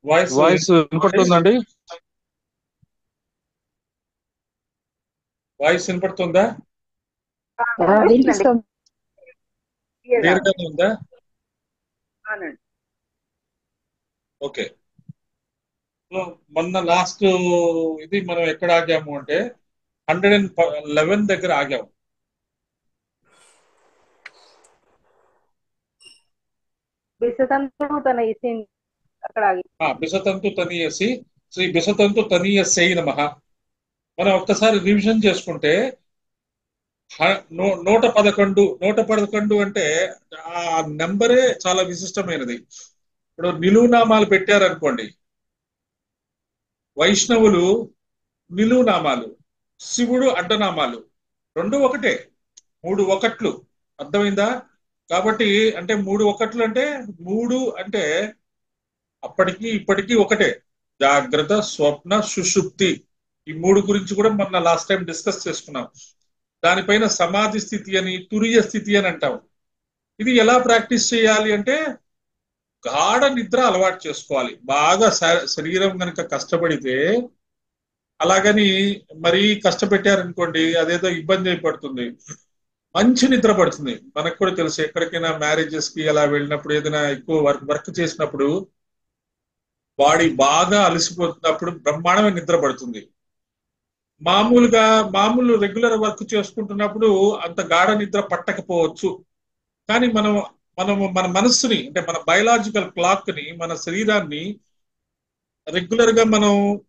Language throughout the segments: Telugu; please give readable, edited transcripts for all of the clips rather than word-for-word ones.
వాయిస్ వాయిస్ వినపడుతుందండి? వాయిస్ వినపడుతుందా? వినిపిస్తుంది. క్లియర్ గానే ఉందా? ఓకే. సో మొన్న లాస్ట్ ఇది మనం ఎక్కడ ఆగాము అంటే 111 దగ్గర ఆగాము. బిసతంతు తన ఇసింది అక్కడ ఆగి. బిసతంతు తనీయసి శ్రీ బిసతంతు తనీయస్యై నమః. మనం ఒక్కసారి రివిజన్ చేసుకుంటే 111 అంటే ఆ నెంబరే చాలా విశిష్టమైనది. ఇప్పుడు నిలువునామాలు పెట్టారనుకోండి, వైష్ణవులు నిలువునామాలు, శివుడు అడ్డనామాలు, రెండు ఒకటే. 3 ఒకట్లు. అర్థమైందా? కాబట్టి అంటే 3 ఒకట్లు అంటే 3 అంటే అప్పటికి ఇప్పటికీ ఒకటే. జాగ్రత్త, స్వప్న, సుషుప్తి. ఈ 3 గురించి కూడా మొన్న లాస్ట్ టైం డిస్కస్ చేసుకున్నాం. దానిపైన సమాధి స్థితి అని, తురియ స్థితి అని అంటాం. ఇది ఎలా ప్రాక్టీస్ చేయాలి అంటే గాఢ నిద్ర అలవాటు చేసుకోవాలి. బాగా శరీరం కనుక కష్టపడితే, అలాగని మరీ కష్టపెట్టారనుకోండి అదేదో ఇబ్బంది అయిపడుతుంది. మంచి నిద్ర పడుతుంది. మనకు కూడా తెలుసు, ఎక్కడికైనా మ్యారేజెస్ కి అలా వెళ్ళినప్పుడు, ఏదైనా ఎక్కువ వర్క్ చేసినప్పుడు బాడీ బాగా అలసిపోతున్నప్పుడు బ్రహ్మాండమైన నిద్ర పడుతుంది. మామూలు రెగ్యులర్ వర్క్ చేసుకుంటున్నప్పుడు అంత గాఢ నిద్ర పట్టకపోవచ్చు. కానీ మన మనస్సుని, అంటే మన బయలాజికల్ క్లాక్ ని, మన శరీరాన్ని రెగ్యులర్ గా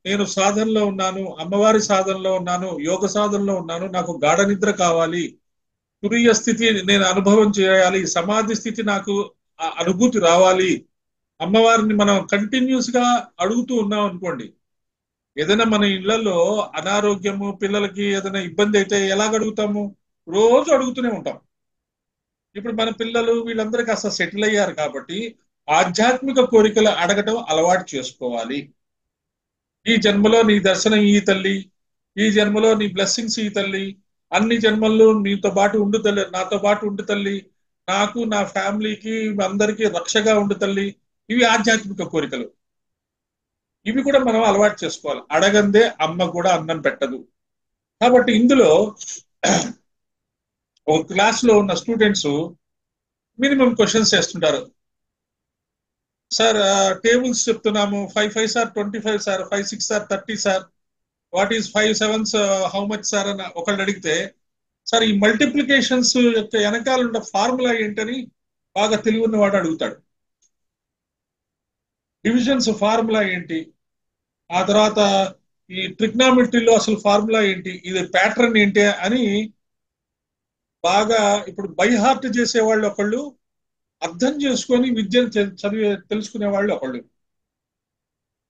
నేను సాధనలో ఉన్నాను, అమ్మవారి సాధనలో ఉన్నాను, యోగ సాధనలో ఉన్నాను, నాకు గాఢ నిద్ర కావాలి, తురీయ స్థితి నేను అనుభవం చేయాలి, సమాధి స్థితి నాకు అనుభూతి రావాలి, అమ్మవారిని మనం కంటిన్యూస్ గా అడుగుతూ ఉన్నాం అనుకోండి. ఏదైనా మన ఇళ్లలో అనారోగ్యము, పిల్లలకి ఏదైనా ఇబ్బంది అయితే ఎలాగ అడుగుతాము? రోజు అడుగుతూనే ఉంటాం. ఇప్పుడు మన పిల్లలు వీళ్ళందరికీ అసలు సెటిల్ అయ్యారు కాబట్టి ఆధ్యాత్మిక కోరికలు అడగటం అలవాటు చేసుకోవాలి. ఈ జన్మలో నీ దర్శనం ఈ తల్లి, ఈ జన్మలో నీ బ్లెస్సింగ్స్ ఈ తల్లి, అన్ని జన్మల్లో నీతో పాటు ఉండు తల్లి, నాతో పాటు ఉండు తల్లి, నాకు నా ఫ్యామిలీకి అందరికీ రక్షగా ఉండు తల్లి. ఇవి ఆధ్యాత్మిక కోరికలు. ఇవి కూడా మనం అలవాటు చేసుకోవాలి. అడగందే అమ్మ కూడా అన్నం పెట్టదు. కాబట్టి ఇందులో ఒక క్లాస్ లో ఉన్న స్టూడెంట్స్ మినిమం క్వశ్చన్స్ చేస్తుంటారు. సార్ టేబుల్స్ చెప్తున్నాము, 5 5 sir 25 sir, 5 6 sir 30 sir, what is 5 7s how much sir అని ఒకళ్ళు అడిగితే, సార్ ఈ మల్టిప్లికేషన్స్ యొక్క వెనకాల ఉన్న ఫార్ములా ఏంటని బాగా తెలివి ఉన్నవాడు అడుగుతాడు. డివిజన్స్ ఫార్ములా ఏంటి, ఆ తర్వాత ఈ ట్రిగ్నామెట్రీలో అసలు ఫార్ములా ఏంటి, ఇది ప్యాటర్న్ ఏంటి అని బాగా ఇప్పుడు బై హార్ట్ చేసేవాళ్ళు ఒకళ్ళు, అర్థం చేసుకొని విద్యను తెలుసుకునే వాళ్ళు ఒకళ్ళు.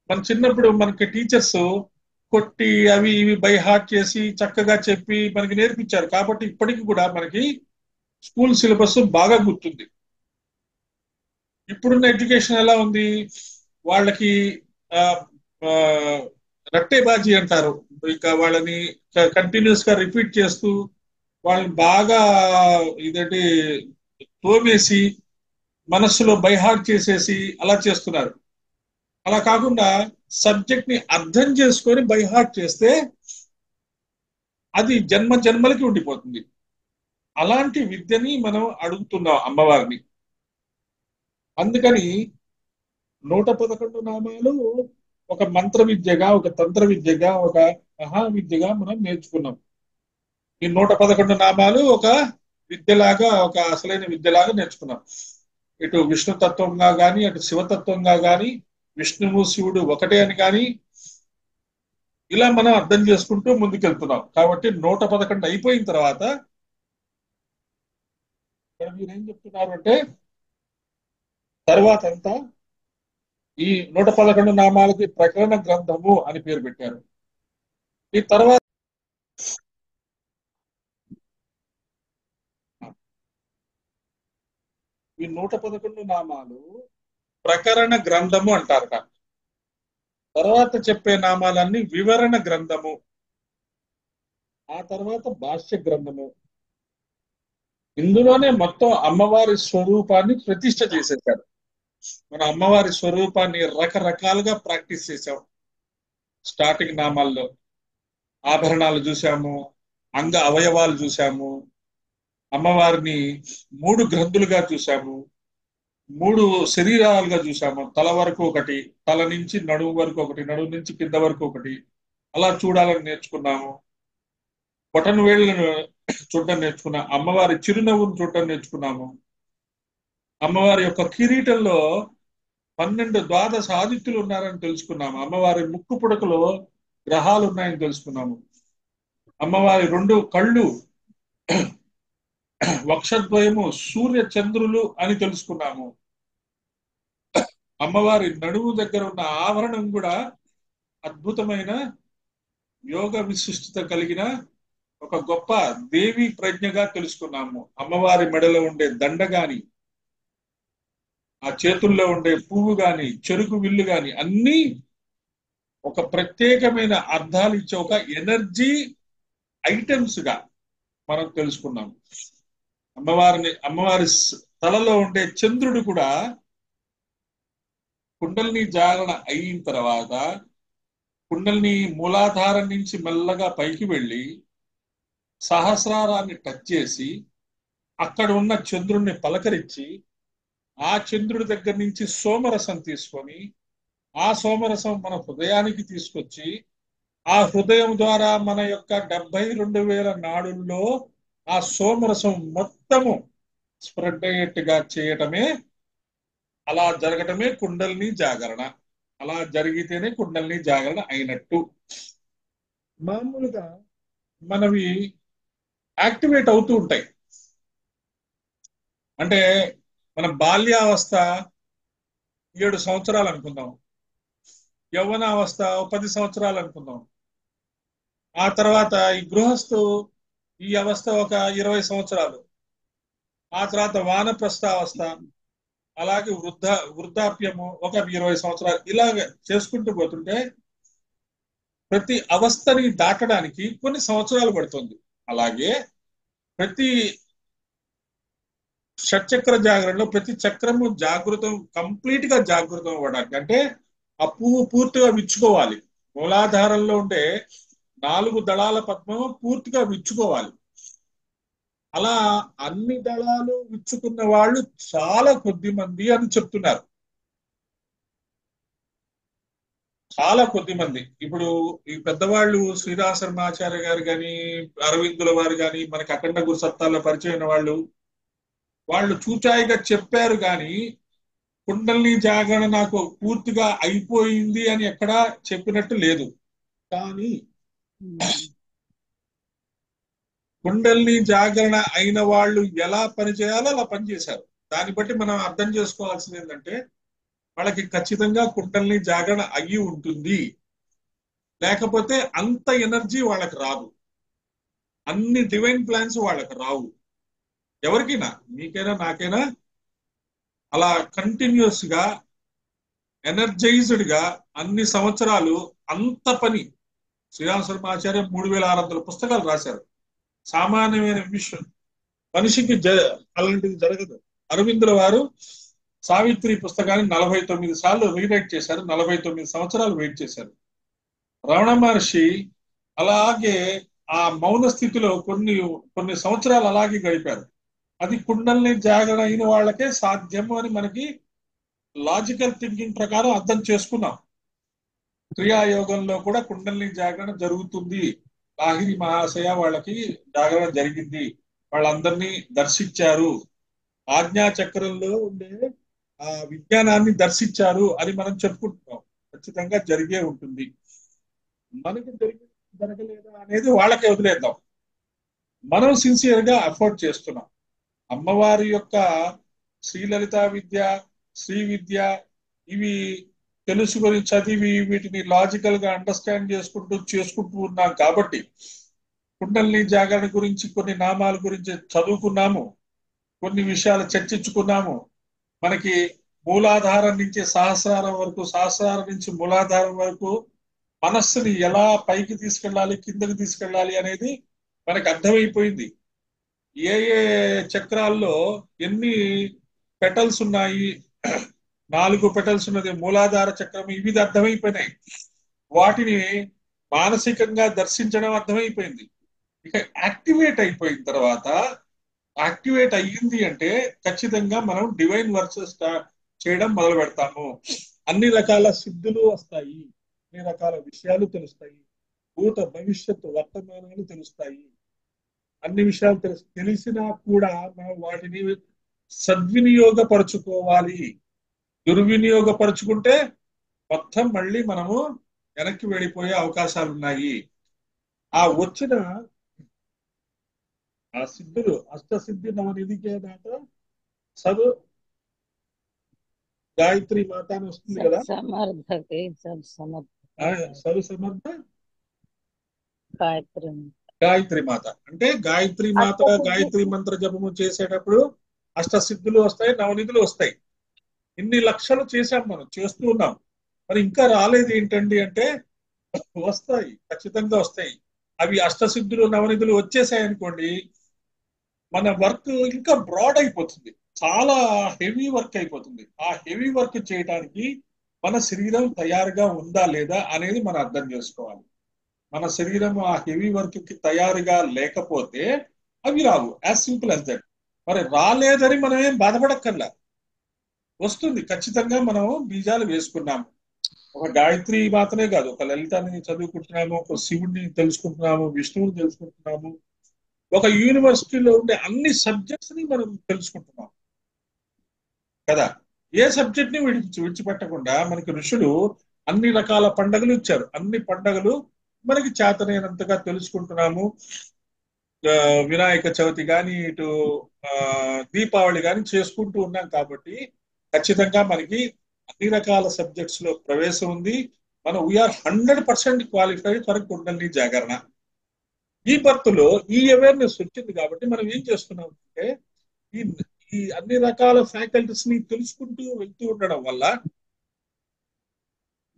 మన చిన్నప్పుడు మనకి టీచర్స్ కొట్టి అవి ఇవి బై హార్ట్ చేసి చక్కగా చెప్పి మనకి నేర్పించారు. కాబట్టి ఇప్పటికి కూడా మనకి స్కూల్ సిలబస్ బాగా గుర్తుంది. ఇప్పుడున్న ఎడ్యుకేషన్ ఎలా ఉంది? వాళ్ళకి ఆ, ఆ, రట్టేబాజీ అంటారు. ఇక వాళ్ళని కంటిన్యూస్ గా రిపీట్ చేస్తూ వాళ్ళని బాగా ఇదేంటి తోమేసి మనస్సులో బైహార్ట్ చేసేసి అలా చేస్తున్నారు. అలా కాకుండా సబ్జెక్ట్ ని అర్థం చేసుకొని బైహార్ట్ చేస్తే అది జన్మ జన్మలకి ఉండిపోతుంది. అలాంటి విద్యని మనం అడుగుతున్నాం అమ్మవారిని. అందుకని 111 నామాలు ఒక మంత్ర విద్యగా, ఒక తంత్ర విద్యగా, ఒక మహావిద్యగా మనం నేర్చుకున్నాం. ఈ 111 నామాలు ఒక విద్యలాగా, ఒక అసలైన విద్యలాగా నేర్చుకున్నాం. ఇటు విష్ణుతత్వంగా కానీ, అటు శివతత్వంగా కానీ, విష్ణువు శివుడు ఒకటే అని కానీ, ఇలా మనం అర్థం చేసుకుంటూ ముందుకెళ్తున్నాం. కాబట్టి 111 అయిపోయిన తర్వాత ఇక్కడ మీరేం చెప్తున్నారు అంటే, తర్వాత అంతా ఈ 111 నామాలకి ప్రకరణ గ్రంథము అని పేరు పెట్టారు. ఈ తర్వాత ఈ 111 నామాలు ప్రకరణ గ్రంథము అంటారట. తర్వాత చెప్పే నామాలన్నీ వివరణ గ్రంథము, ఆ తర్వాత భాష్య గ్రంథము. ఇందులోనే మొత్తం అమ్మవారి స్వరూపాన్ని ప్రతిష్ఠ చేసేశారు. మన అమ్మవారి స్వరూపాన్ని రకరకాలుగా ప్రాక్టీస్ చేసాం. స్టార్టింగ్ నామాల్లో ఆభరణాలు చూసాము, అంగ అవయవాలు చూసాము, అమ్మవారిని 3 గ్రంథులుగా చూసాము, 3 శరీరాలుగా చూసాము. తల వరకు ఒకటి, తల నుంచి నడుము వరకు ఒకటి, నడుము నుంచి కింద వరకు ఒకటి, అలా చూడాలని నేర్చుకున్నాము. బొటన్ వేళ్లను చూడటం నేర్చుకున్నాం. అమ్మవారి చిరునవ్వును చూడటం నేర్చుకున్నాము. అమ్మవారి యొక్క కిరీటంలో 12 ద్వాదశ ఆదిత్యులు ఉన్నారని తెలుసుకున్నాము. అమ్మవారి ముక్కు పుడకలో గ్రహాలు ఉన్నాయని తెలుసుకున్నాము. అమ్మవారి 2 కళ్ళు వక్షద్వయము సూర్య చంద్రులు అని తెలుసుకున్నాము. అమ్మవారి నడుము దగ్గర ఉన్న ఆవరణం కూడా అద్భుతమైన యోగ విశిష్టత కలిగిన ఒక గొప్ప దేవి ప్రజ్ఞగా తెలుసుకున్నాము. అమ్మవారి మెడలో ఉండే దండ గాని, ఆ చేతుల్లో ఉండే పువ్వు గాని, చెరుకు విల్లు గాని అన్ని ఒక ప్రత్యేకమైన అర్థాలు ఇచ్చే ఒక ఎనర్జీ ఐటమ్స్ గా మనం తెలుసుకున్నాం. అమ్మవారి తలలో ఉండే చంద్రుడు కూడా కుండలిని జాగరణ అయిన తర్వాత కుండలిని మూలాధారం నుంచి మెల్లగా పైకి వెళ్ళి సహస్రారాన్ని టచ్ చేసి అక్కడ ఉన్న చంద్రుడిని పలకరించి ఆ చంద్రుడి దగ్గర నుంచి సోమరసం తీసుకొని ఆ సోమరసం మన హృదయానికి తీసుకొచ్చి ఆ హృదయం ద్వారా మన యొక్క 72,000 నాడుల్లో ఆ సోమరసం మొత్తము స్ప్రెడ్ అయ్యేట్టుగా చేయటమే, అలా జరగటమే కుండలిని జాగరణ. అలా జరిగితేనే కుండలిని జాగరణ అయినట్టు. మామూలుగా మనవి యాక్టివేట్ అవుతూ ఉంటాయి. అంటే మన బాల్యావస్థ 7 సంవత్సరాలు అనుకుందాం, యవ్వనావస్థ 10 సంవత్సరాలు అనుకుందాం, ఆ తర్వాత ఈ గృహస్థు ఈ అవస్థ ఒక 20 సంవత్సరాలు, ఆ తర్వాత వానప్రస్థావస్థ, అలాగే వృద్ధాప్యము ఒక 20 సంవత్సరాలు, ఇలాగ చేసుకుంటూ పోతుంటే ప్రతి అవస్థని దాటడానికి కొన్ని సంవత్సరాలు పడుతుంది. అలాగే ప్రతి షట్చక్ర జాగరణలో ప్రతి చక్రము జాగృతం, కంప్లీట్ గా జాగృతం అవ్వడానికి, అంటే ఆ పువ్వు పూర్తిగా విచ్చుకోవాలి. మూలాధారంలో ఉండే 4 దళాల పద్మం పూర్తిగా విచ్చుకోవాలి. అలా అన్ని దళాలు విచ్చుకున్న వాళ్ళు చాలా కొద్ది మంది అని చెప్తున్నారు. చాలా కొద్ది మంది. ఇప్పుడు ఈ పెద్దవాళ్ళు శ్రీరామశర్మాచార్య గారు కానీ, అరవిందుల వారు కానీ, మనకి అఖండ గురు సత్తాల్లో పరిచయం వాళ్ళు, వాళ్ళు చూచాయిగా చెప్పారు కానీ కుండలిని జాగరణ నాకు పూర్తిగా అయిపోయింది అని ఎక్కడా చెప్పినట్టు లేదు. కానీ కుండలిని జాగరణ అయిన వాళ్ళు ఎలా పనిచేయాలో అలా పనిచేశారు. దాన్ని బట్టి మనం అర్థం చేసుకోవాల్సింది ఏంటంటే వాళ్ళకి ఖచ్చితంగా కుండలిని జాగరణ అయ్యి ఉంటుంది. లేకపోతే అంత ఎనర్జీ వాళ్ళకి రాదు, అన్ని డివైన్ ప్లాన్స్ వాళ్ళకి రావు. ఎవరికైనా, మీకైనా నాకైనా అలా కంటిన్యూస్ గా ఎనర్జైజ్డ్ గా అన్ని సంవత్సరాలు అంత పని. శ్రీరామ శర్మాచార్య 3,600 పుస్తకాలు రాశారు. సామాన్యమైన విషయం, మనిషికి అలాంటిది జరగదు. అరవిందుల వారు సావిత్రి పుస్తకాన్ని 49 సార్లు రీరైట్ చేశారు, 49 సంవత్సరాలు వెయిట్ చేశారు. రమణ మహర్షి అలాగే ఆ మౌన స్థితిలో కొన్ని సంవత్సరాలు అలాగే గడిపారు. అది కుండలిని జాగరణ అయిన వాళ్ళకే సాధ్యము అని మనకి లాజికల్ థింకింగ్ ప్రకారం అర్థం చేసుకున్నాం. క్రియాయోగంలో కూడా కుండలిని జాగరణ జరుగుతుంది. లాహిరి మహాశయ వాళ్ళకి జాగరణ జరిగింది, వాళ్ళందరినీ దర్శించారు, ఆజ్ఞా చక్రంలో ఉండే ఆ విజ్ఞానాన్ని దర్శించారు అని మనం చెప్పుకుంటున్నాం. ఖచ్చితంగా జరిగే ఉంటుంది. మనకి జరగలేదా అనేది వాళ్ళకే వదిలేద్దాం. మనం సిన్సియర్ గా అఫోర్డ్ చేస్తున్నాం. అమ్మవారి యొక్క శ్రీలలిత విద్య, శ్రీ విద్య, ఇవి తెలుసుకొని చదివి వీటిని లాజికల్ గా అండర్స్టాండ్ చేసుకుంటూ ఉన్నాం కాబట్టి కుండలిని జాగరణ గురించి కొన్ని నామాల గురించి చదువుకున్నాము, కొన్ని విషయాలు చర్చించుకున్నాము. మనకి మూలాధారం నుంచి సహస్రారం వరకు, సహస్రారం నుంచి మూలాధారం వరకు మనస్సుని ఎలా పైకి తీసుకెళ్ళాలి, కిందకి తీసుకెళ్ళాలి అనేది మనకు అర్థమైపోయింది. ఏ ఏ చక్రాల్లో ఎన్ని పెటల్స్ ఉన్నాయి, 4 పెటల్స్ ఉన్నది మూలాధార చక్రం, ఇవి అర్థమైపోయినాయి. వాటిని మానసికంగా దర్శించడం అర్థమైపోయింది. ఇక యాక్టివేట్ అయిపోయిన తర్వాత, యాక్టివేట్ అయ్యింది అంటే ఖచ్చితంగా మనం డివైన్ వర్క్స్ చేయడం మొదలు పెడతాము. అన్ని రకాల సిద్ధులు వస్తాయి, అన్ని రకాల విషయాలు తెలుస్తాయి, భూత భవిష్యత్తు వర్తమానాలు తెలుస్తాయి. అన్ని విషయాలు తెలిసినా కూడా మనం వాటిని సద్వినియోగపరుచుకోవాలి. దుర్వినియోగపరుచుకుంటే మొత్తం మళ్ళీ మనము వెనక్కి వెళ్ళిపోయే అవకాశాలు ఉన్నాయి. ఆ వచ్చిన ఆ సిద్ధులు అష్టసిద్ధి నవనిధికే దాట సదు గాయత్రి మాత అని వస్తుంది కదా, సమర్థకే సబ్ సమర్థ సదు సమర్థ గాయత్రి గాయత్రి మాత. అంటే గాయత్రి మాత గాయత్రి మంత్ర జపము చేసేటప్పుడు అష్టసిద్ధులు వస్తాయి, నవనిధులు వస్తాయి. ఇన్ని లక్షలు చేశాం, మనం చేస్తూ ఉన్నాం. మరి ఇంకా రాలేదు ఏంటండి అంటే వస్తాయి, ఖచ్చితంగా వస్తాయి. అవి అష్టసిద్ధులు నవనిధులు వచ్చేసాయి అనుకోండి, మన వర్క్ ఇంకా బ్రాడ్ అయిపోతుంది, చాలా హెవీ వర్క్ అయిపోతుంది. ఆ హెవీ వర్క్ చేయడానికి మన శరీరం తయారుగా ఉందా లేదా అనేది మనం అర్థం చేసుకోవాలి. మన శరీరం ఆ హెవీ వర్క్ కి తయారుగా లేకపోతే అవి రావు. As simple as that. మరి రాలేదని మనం ఏం బాధపడక్కర్లా, వస్తుంది ఖచ్చితంగా. మనం బీజాలు వేసుకున్నాము. ఒక గాయత్రి మాత్రమే కాదు, ఒక లలితాన్ని చదువుకుంటున్నాము, ఒక శివుడిని తెలుసుకుంటున్నాము, విష్ణువుని తెలుసుకుంటున్నాము, ఒక యూనివర్సిటీలో ఉండే అన్ని సబ్జెక్ట్స్ ని మనం తెలుసుకుంటున్నాం కదా. ఏ సబ్జెక్ట్ ని విడిచిపెట్టకుండా మనకి ఋషులు అన్ని రకాల పండుగలు ఇచ్చారు. అన్ని పండుగలు మనకి చేతనైనంతగా తెలుసుకుంటున్నాము. వినాయక చవితి కానీ, ఇటు దీపావళి కానీ చేసుకుంటూ ఉన్నాం కాబట్టి ఖచ్చితంగా మనకి అన్ని రకాల సబ్జెక్ట్స్ లో ప్రవేశం ఉంది. మనం వీఆర్ 100% క్వాలిఫైడ్ ఫర్ కుండలిని జాగరణ. ఈ బర్త్ లో ఈ అవేర్నెస్ వచ్చింది కాబట్టి మనం ఏం చేస్తున్నాం అంటే ఈ ఈ అన్ని రకాల ఫ్యాకల్టీస్ ని తెలుసుకుంటూ వెళ్తూ ఉండడం వల్ల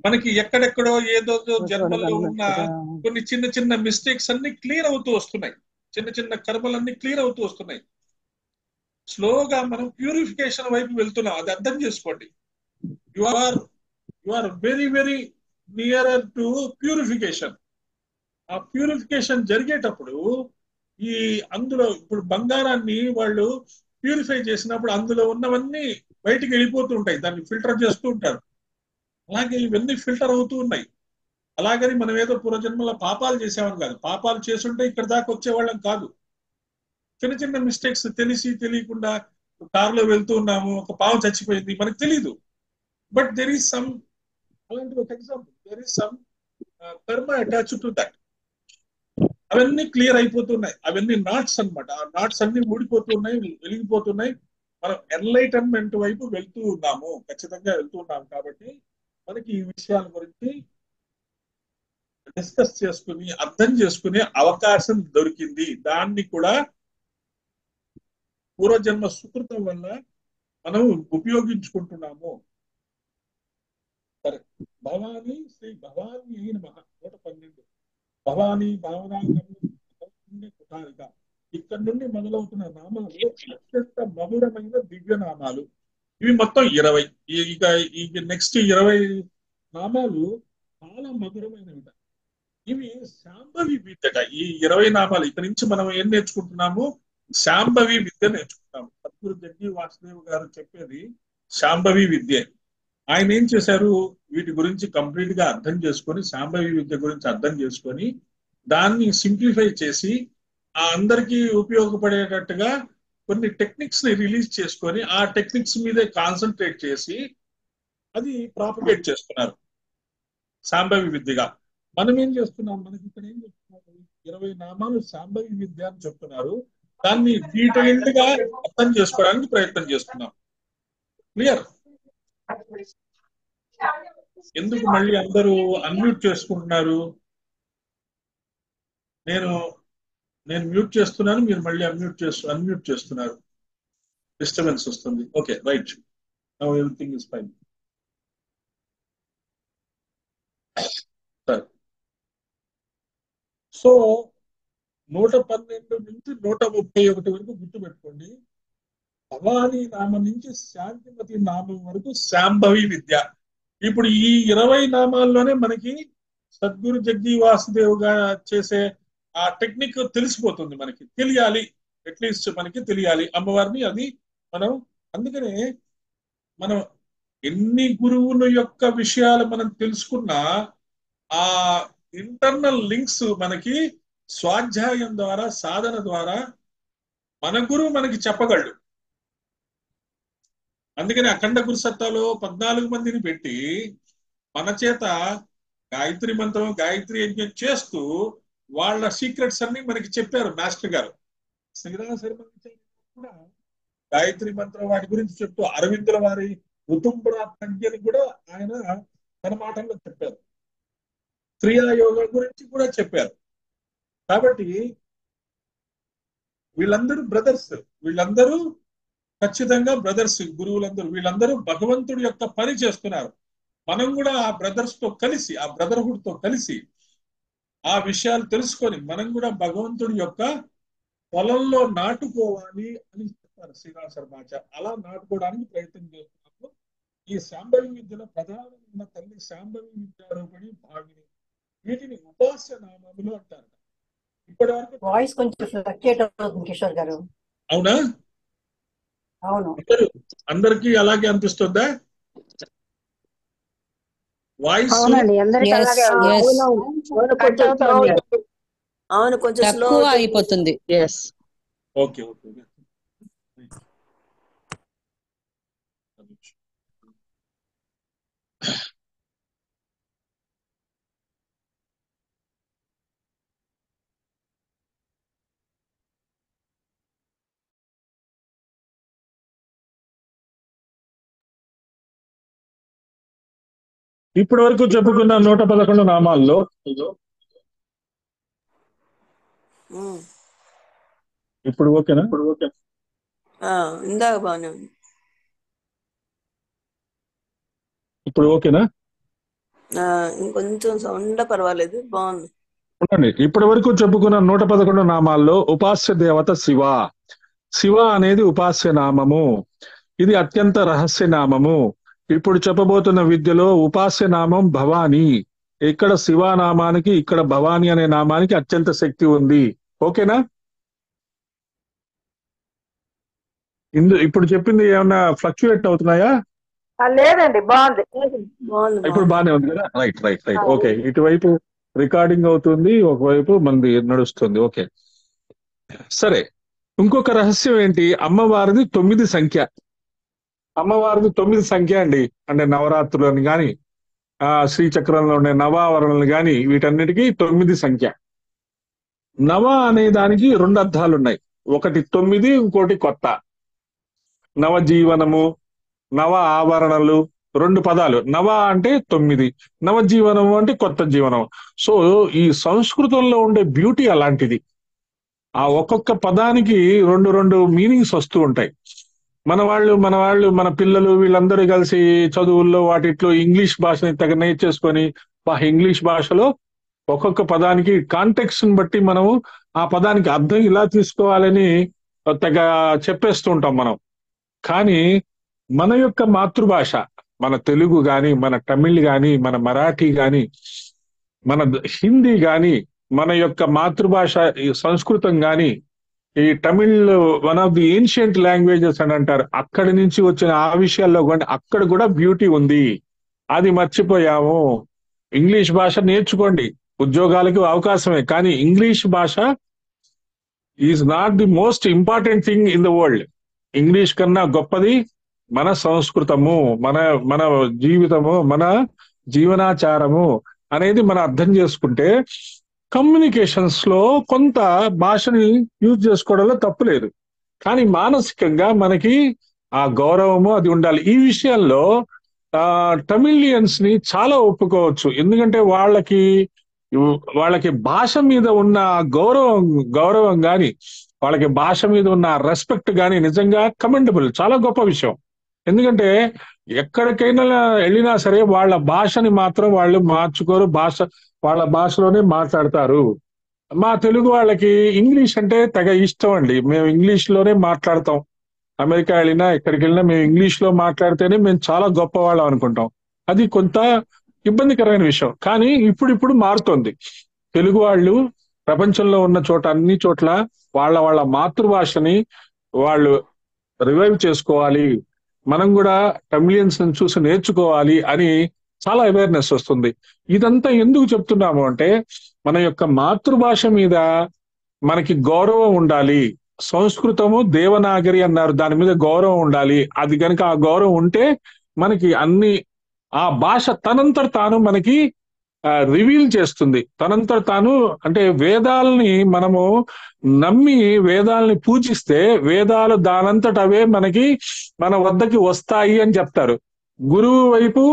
మనకి ఎక్కడెక్కడో ఏదో జన్మల్లో ఉన్న కొన్ని చిన్న చిన్న మిస్టేక్స్ అన్ని క్లియర్ అవుతూ వస్తున్నాయి. చిన్న చిన్న కర్మలన్నీ క్లియర్ అవుతూ వస్తున్నాయి. స్లోగా మనం ప్యూరిఫికేషన్ వైపు వెళ్తున్నాం. అది అర్థం చేసుకోండి. You are very very nearer to purification. ఆ ప్యూరిఫికేషన్ జరిగేటప్పుడు ఈ అందులో ఇప్పుడు బంగారాన్ని వాళ్ళు ప్యూరిఫై చేసినప్పుడు అందులో ఉన్నవన్నీ బయటికి వెళ్ళిపోతూ ఉంటాయి, దాన్ని ఫిల్టర్ చేస్తూ ఉంటారు. అలాగే ఇవన్నీ ఫిల్టర్ అవుతూ ఉన్నాయి. అలాగని మనం ఏదో పూర్వజన్మలో పాపాలు చేసామని కాదు. పాపాలు చేసుంటే ఇక్కడ దాకా వచ్చేవాళ్ళం కాదు. చిన్న చిన్న మిస్టేక్స్ తెలిసి తెలియకుండా కారులో వెళ్తూ ఉన్నాము, ఒక పాము చచ్చిపోయింది, మనకు తెలియదు. బట్ దెర్ ఈస్ సమ్, అలాంటి ఒక ఎగ్జాంపుల్, దెర్ ఈస్ సమ్ కర్మ అటాచ్ టు దట్. అవన్నీ క్లియర్ అయిపోతున్నాయి. అవన్నీ నాట్స్ అన్నమాట. ఆ నాట్స్ అన్ని ఊడిపోతున్నాయి, వెలిగిపోతున్నాయి. మనం ఎన్లైటన్మెంట్ వైపు వెళ్తూ ఉన్నాము, ఖచ్చితంగా వెళ్తూ ఉన్నాము. కాబట్టి మనకి ఈ విషయాల గురించి డిస్కస్ చేసుకుని అర్థం చేసుకునే అవకాశం దొరికింది. దాన్ని కూడా పూర్వజన్మ సుకృతం వల్ల మనం ఉపయోగించుకుంటున్నాము. సరే, భవానీ శ్రీ భవానీ అయిన 112 భవానీ భావనాగమ్య కుటారిక, ఇక్కడ నుండి మొదలవుతున్న నామాలు అత్యంత మధురమైన దివ్య నామాలు. ఇవి మొత్తం 20. ఇక నెక్స్ట్ 20 నామాలు చాలా మధురమైనవి. ఇవి శాంభవి విద్యట. ఈ 20 నామాలు ఇక్కడి నుంచి మనం ఏం నేర్చుకుంటున్నాము? శాంభవి విద్య నేర్చుకుంటాము. సద్గురు జగ్గి వాసుదేవ్ గారు చెప్పేది శాంభవి విద్య. ఆయన ఏం చేశారు? వీటి గురించి కంప్లీట్ గా అర్థం చేసుకొని, శాంభవి విద్య గురించి అర్థం చేసుకొని దాన్ని సింప్లిఫై చేసి ఆ అందరికీ ఉపయోగపడేటట్టుగా కొన్ని టెక్నిక్స్ ని రిలీజ్ చేసుకొని ఆ టెక్నిక్స్ మీదే కాన్సన్ట్రేట్ చేసి అది ప్రాపగేట్ చేస్తున్నారు శాంభవి విద్యగా. మనం ఏం చేస్తున్నాం? మనకి ఇక్కడ ఏం చెప్తున్నారు? 20 నామాలు శాంభవి విద్య అని చెప్తున్నారు. దాన్ని డీటెయిల్డ్ గా అర్థం చేసుకోవడానికి ప్రయత్నం చేస్తున్నాం. క్లియర్? ఎందుకు మళ్ళీ అందరూ అన్మ్యూట్ చేసుకుంటున్నారు? నేను మ్యూట్ చేస్తున్నాను, మీరు మళ్ళీ అన్మ్యూట్ చేస్తున్నారు. డిస్టర్బెన్స్ వస్తుంది. Okay, right. Now everything is fine. సరే, సో 112 నుంచి 131 వరకు గుర్తుపెట్టుకోండి. భవానీ నామం నుంచి శాంతిమతి నామం వరకు శాంభవి విద్య. ఇప్పుడు ఈ 20 నామాల్లోనే మనకి సద్గురు జగ్గి వాసుదేవ్ గా చేసే ఆ టెక్నిక్ తెలిసిపోతుంది, మనకి తెలియాలి, అట్లీస్ట్ మనకి తెలియాలి అమ్మవారిని. అది మనం అందుకనే మనం ఎన్ని గురువుల యొక్క విషయాలు మనం తెలుసుకున్నా ఆ ఇంటర్నల్ లింక్స్ మనకి స్వాధ్యాయం ద్వారా, సాధన ద్వారా మన గురువు మనకి చెప్పగలడు. అందుకని అఖండ గురుసత్తాలో 14 మందిని పెట్టి మన చేత గాయత్రి మంత్రం, గాయత్రి యజ్ఞం చేస్తూ వాళ్ళ సీక్రెట్స్ అన్ని మనకి చెప్పారు మాస్టర్ గారు. శ్రీరామ శర్మ కూడా గాయత్రి మంత్రం వాటి గురించి చెప్తూ అరవిందుల వారి ఋతుంబర ప్రజ్ఞని కూడా ఆయన తన మాటల్లో చెప్పారు. క్రియాయోగం గురించి కూడా చెప్పారు. కాబట్టి వీళ్ళందరూ బ్రదర్స్, వీళ్ళందరూ ఖచ్చితంగా బ్రదర్స్. గురువులందరూ వీళ్ళందరూ భగవంతుడి యొక్క పని చేస్తున్నారు. మనం కూడా ఆ బ్రదర్స్ తో కలిసి, ఆ బ్రదర్హుడ్ తో కలిసి ఆ విషయాలు తెలుసుకొని మనం కూడా భగవంతుడి యొక్క పొలంలో నాటుకోవాలి అని చెప్తారు శ్రీరామ శర్మాచార్య. అలా నాటుకోవడానికి ప్రయత్నం చేస్తున్నప్పుడు ఈ శాంభవి విద్యలో ప్రధానమైన తల్లి శాంభవి విద్యారూపిణి భావిని, వీటిని ఉపాస్య నామములు అంటారు. ఇప్పటి వరకు వాయిస్ కొంచెం ఫ్లక్చుయేట్ అవుతుంది కిషోర్ గారు. అవునా? అవును, అందరికీ అలాగే అనిపిస్తుందా వాయిస్? అవునండి, అందరికి Yes, అలాగే ఉంది. yes. అవును, కట్ కొంచెం స్లో అవుతోంది. అవుతుంది. అవును, కొంచెం స్లో తక్కువ అవుతుంది. అయిపోతుంది. ఎస్. Okay okay. ఇప్పటి వరకు చెప్పుకున్న 111 నామాల్లో ఇప్పుడు ఓకేనా? ఇందాక బాగానే ఉంది. ఇప్పుడు ఓకేనా? ఇంకొంచెం సౌండ్ పర్వాలేదు, బాగుంది. ఉండండి. ఇప్పటి వరకు చెప్పుకున్న 111 నామాల్లో ఉపాస్య దేవత శివ. శివ అనేది ఉపాస్య నామము. ఇది అత్యంత రహస్య నామము. ఇప్పుడు చెప్పబోతున్న విద్యలో ఉపాస్య నామం భవానీ. ఇక్కడ శివనామానికి, ఇక్కడ భవానీ అనే నామానికి అత్యంత శక్తి ఉంది. ఓకేనా? ఇప్పుడు చెప్పింది ఏమన్నా ఫ్లక్చుయేట్ అవుతున్నాయా? లేదండి, బాగుంది. బాగుంది, ఇప్పుడు బాగుంది. బాగానే ఉంది కదా? Right right right. ఓకే, ఇటువైపు రికార్డింగ్ అవుతుంది, ఒకవైపు మంది నడుస్తుంది. ఓకే, సరే. ఇంకొక రహస్యం ఏంటి? అమ్మవారిది 9 సంఖ్య. అమ్మవారిది 9 సంఖ్య అండి. అంటే నవరాత్రులను కానీ, శ్రీచక్రంలో ఉండే నవావరణలు కానీ, వీటన్నిటికీ 9 సంఖ్య. నవ అనే దానికి 2 అర్థాలు ఉన్నాయి. ఒకటి 9, ఇంకోటి కొత్త. నవజీవనము, నవ ఆవరణలు, 2 పదాలు. నవ అంటే 9, నవజీవనము అంటే కొత్త జీవనం. సో ఈ సంస్కృతంలో ఉండే బ్యూటీ అలాంటిది. ఆ ఒక్కొక్క పదానికి 2 మీనింగ్స్ వస్తూ ఉంటాయి. మన పిల్లలు వీళ్ళందరూ కలిసి చదువుల్లో వాటిట్లో ఇంగ్లీష్ భాషని తెగ నేర్చేసుకొని ఇంగ్లీష్ భాషలో ఒక్కొక్క పదానికి కాంటెక్స్ట్ ని బట్టి మనము ఆ పదానికి అర్థం ఇలా తీసుకోవాలని తెగ చెప్పేస్తూ ఉంటాం మనం. కానీ మన యొక్క మాతృభాష, మన తెలుగు గాని, మన తమిళ్ గాని, మన మరాఠీ గాని, మన హిందీ గాని, మన యొక్క మాతృభాష సంస్కృతం గాని, ఈ Tamil one of the ancient languages అని అంటారు. అక్కడి నుంచి వచ్చిన ఆ విషయాల్లో కూడా అక్కడ కూడా బ్యూటీ ఉంది. అది మర్చిపోయాము. ఇంగ్లీష్ భాష నేర్చుకోండి, ఉద్యోగాలకు అవకాశమే. కానీ ఇంగ్లీష్ భాష is not the most important thing in the world. English కన్నా గొప్పది మన సంస్కృతము, మన మన జీవితము, మన జీవనాచారము అనేది మనం అర్థం చేసుకుంటే కమ్యూనికేషన్స్ లో కొంత భాషని యూజ్ చేసుకోవడంలో తప్పు లేదు. కానీ మానసికంగా మనకి ఆ గౌరవము అది ఉండాలి. ఈ విషయంలో తమిళియన్స్ ని చాలా ఒప్పుకోవచ్చు. ఎందుకంటే వాళ్ళకి భాష మీద ఉన్న గౌరవం గాని, వాళ్ళకి భాష మీద ఉన్న రెస్పెక్ట్ గాని నిజంగా కమెండబుల్, చాలా గొప్ప విషయం. ఎందుకంటే ఎక్కడికైనా వెళ్ళినా సరే వాళ్ళ భాషని మాత్రం వాళ్ళు మార్చుకోరు, వాళ్ళ భాషలోనే మాట్లాడతారు. మా తెలుగు వాళ్ళకి ఇంగ్లీష్ అంటే తెగ ఇష్టం అండి. మేము ఇంగ్లీష్ లోనే మాట్లాడతాం. అమెరికా వెళ్ళినా ఎక్కడికి వెళ్ళినా మేము ఇంగ్లీష్ లో మాట్లాడితేనే మేము చాలా గొప్పవాళ్ళం అనుకుంటాం. అది కొంత ఇబ్బందికరమైన విషయం. కానీ ఇప్పుడు మారుతోంది. తెలుగు వాళ్ళు ప్రపంచంలో ఉన్న చోట అన్ని చోట్ల వాళ్ళ వాళ్ళ మాతృభాషని వాళ్ళు రివైవ్ చేసుకోవాలి, మనం కూడా తమిళియన్స్ చూసి నేర్చుకోవాలి అని చాలా అవేర్నెస్ వస్తుంది. ఇదంతా ఎందుకు చెప్తున్నాము అంటే మన యొక్క మాతృభాష మీద మనకి గౌరవం ఉండాలి. సంస్కృతము దేవనాగరి అన్నారు, దాని మీద గౌరవం ఉండాలి. అది కనుక ఆ గౌరవం ఉంటే మనకి అన్ని ఆ భాష తనంతట తాను మనకి రివీల్ చేస్తుంది. తనంతట తాను అంటే వేదాలని మనము నమ్మి వేదాలని పూజిస్తే వేదాలు దానంతట అవే మనకి మన వద్దకి వస్తాయి అని చెప్తారు. గురువు వైపు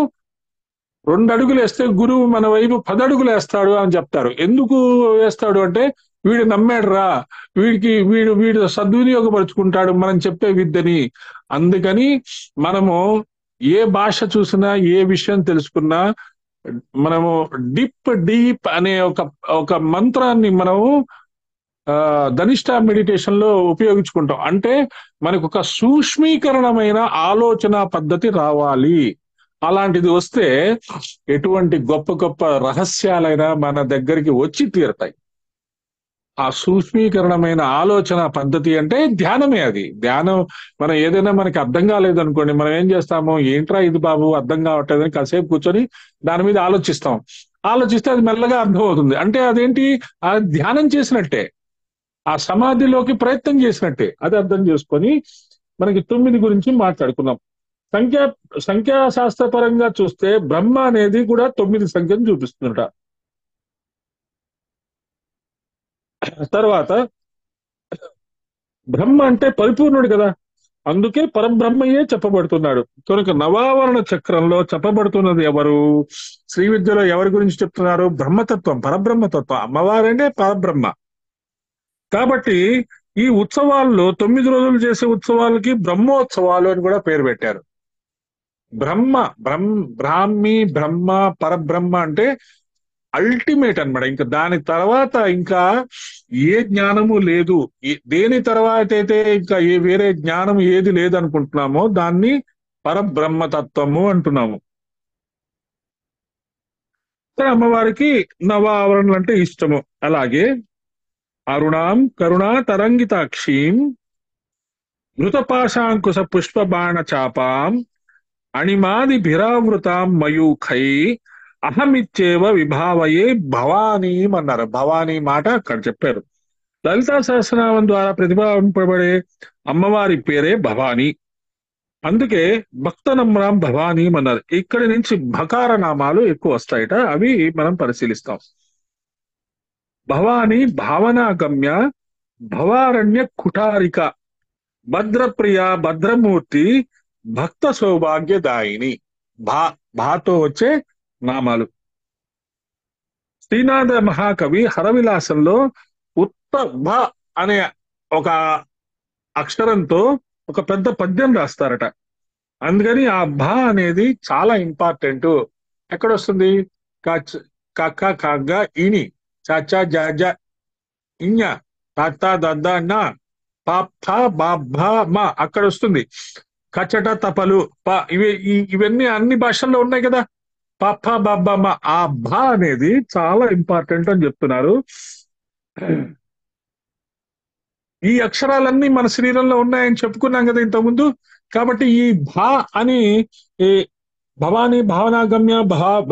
2 అడుగులు వేస్తే గురువు మన వైపు 10 అడుగులు వేస్తాడు అని చెప్తారు. ఎందుకు వేస్తాడు అంటే వీడు నమ్మాడు రా, వీడు సద్వినియోగపరుచుకుంటాడు మనం చెప్పే విద్యని. అందుకని మనము ఏ భాష చూసినా ఏ విషయం తెలుసుకున్నా మనము డీప్ అనే ఒక మంత్రాన్ని మనము ధనిష్ట మెడిటేషన్ లో ఉపయోగించుకుంటాం. అంటే మనకు ఒక సూక్ష్మీకరణమైన ఆలోచన పద్ధతి రావాలి. అలాంటిది వస్తే ఎటువంటి గొప్ప గొప్ప రహస్యాలైనా మన దగ్గరికి వచ్చి తీరుతాయి. ఆ సూక్ష్మీకరణమైన ఆలోచన పద్ధతి అంటే ధ్యానమే. అది ధ్యానం. మనం ఏదైనా మనకి అర్థం కాలేదు అనుకోండి, మనం ఏం చేస్తాము, ఏంట్రా ఇది బాబు అర్థం కావట్లేదని కాసేపు కూర్చొని దాని మీద ఆలోచిస్తాం. ఆలోచిస్తే అది మెల్లగా అర్థం అవుతుంది. అంటే అదేంటి, ఆ ధ్యానం చేసినట్టే, ఆ సమాధిలోకి ప్రయత్నం చేసినట్టే. అది అర్థం చేసుకొని మనకి 9 గురించి మాట్లాడుకున్నాం. సంఖ్యాశాస్త్ర పరంగా చూస్తే బ్రహ్మ అనేది కూడా 9 సంఖ్యను చూపిస్తుందట. తర్వాత బ్రహ్మ అంటే పరిపూర్ణుడు కదా, అందుకే పరబ్రహ్మయే చెప్పబడుతున్నాడు. కనుక నవావరణ చక్రంలో చెప్పబడుతున్నది ఎవరు? శ్రీ విద్యలో ఎవరి గురించి చెప్తున్నారు? బ్రహ్మతత్వం, పరబ్రహ్మతత్వం. అమ్మవారంటే పరబ్రహ్మ. కాబట్టి ఈ ఉత్సవాల్లో 9 రోజులు చేసే ఉత్సవాలకి బ్రహ్మోత్సవాలు అని కూడా పేరు పెట్టారు. బ్రాహ్మి, బ్రహ్మ, పరబ్రహ్మ అంటే అల్టిమేట్ అన్నమాట. ఇంకా దాని తర్వాత ఇంకా ఏ జ్ఞానము లేదు. దేని తర్వాత అయితే ఇంకా వేరే జ్ఞానం ఏది లేదనుకుంటున్నామో దాన్ని పరబ్రహ్మతత్వము అంటున్నాము. అమ్మవారికి నవావరణలు అంటే ఇష్టము. అలాగే అరుణాం కరుణా తరంగితాక్షీం మృతపాశాంకుశ పుష్ప బాణ చాపాం అణిమాది భిరావృతాం మయూఖై అహమిచ్చేవ విభావయే భవానీ అన్నారు. భవానీ మాట అక్కడ చెప్పారు. లలితా సహస్రనామం ద్వారా ప్రతిపాదింపబడే అమ్మవారి పేరే భవానీ. అందుకే భక్తనమ్రాం భవానీ అన్నారు. ఇక్కడి నుంచి భకార నామాలు ఎక్కువ వస్తాయట, అవి మనం పరిశీలిస్తాం. భవానీ భావనాగమ్య భవారణ్య కుటారిక భద్రప్రియ భద్రమూర్తి భక్త సౌభాగ్యదాయిని. భాతో వచ్చే నామాలు. శ్రీనాథ మహాకవి హరవిలాసంలో భ అనే ఒక అక్షరంతో ఒక పెద్ద పద్యం రాస్తారట. అందుకని ఆ భ అనేది చాలా ఇంపార్టెంట్. ఎక్కడొస్తుంది? కక్క కగ్గ ఇని చచ్చ జ ఇញతత్త దద్ద నా పాప్థ బాబ్బ మా అక్కడ వస్తుంది. కచట తపలు ఇవన్నీ అన్ని భాషల్లో ఉన్నాయి కదా. పాప బాబ్బా మా. ఆ భా అనేది చాలా ఇంపార్టెంట్ అని చెప్తున్నారు. ఈ అక్షరాలన్నీ మన శరీరంలో ఉన్నాయని చెప్పుకున్నాం కదా ఇంతకుముందు. కాబట్టి ఈ భా అని భవానీ భావనాగమ్య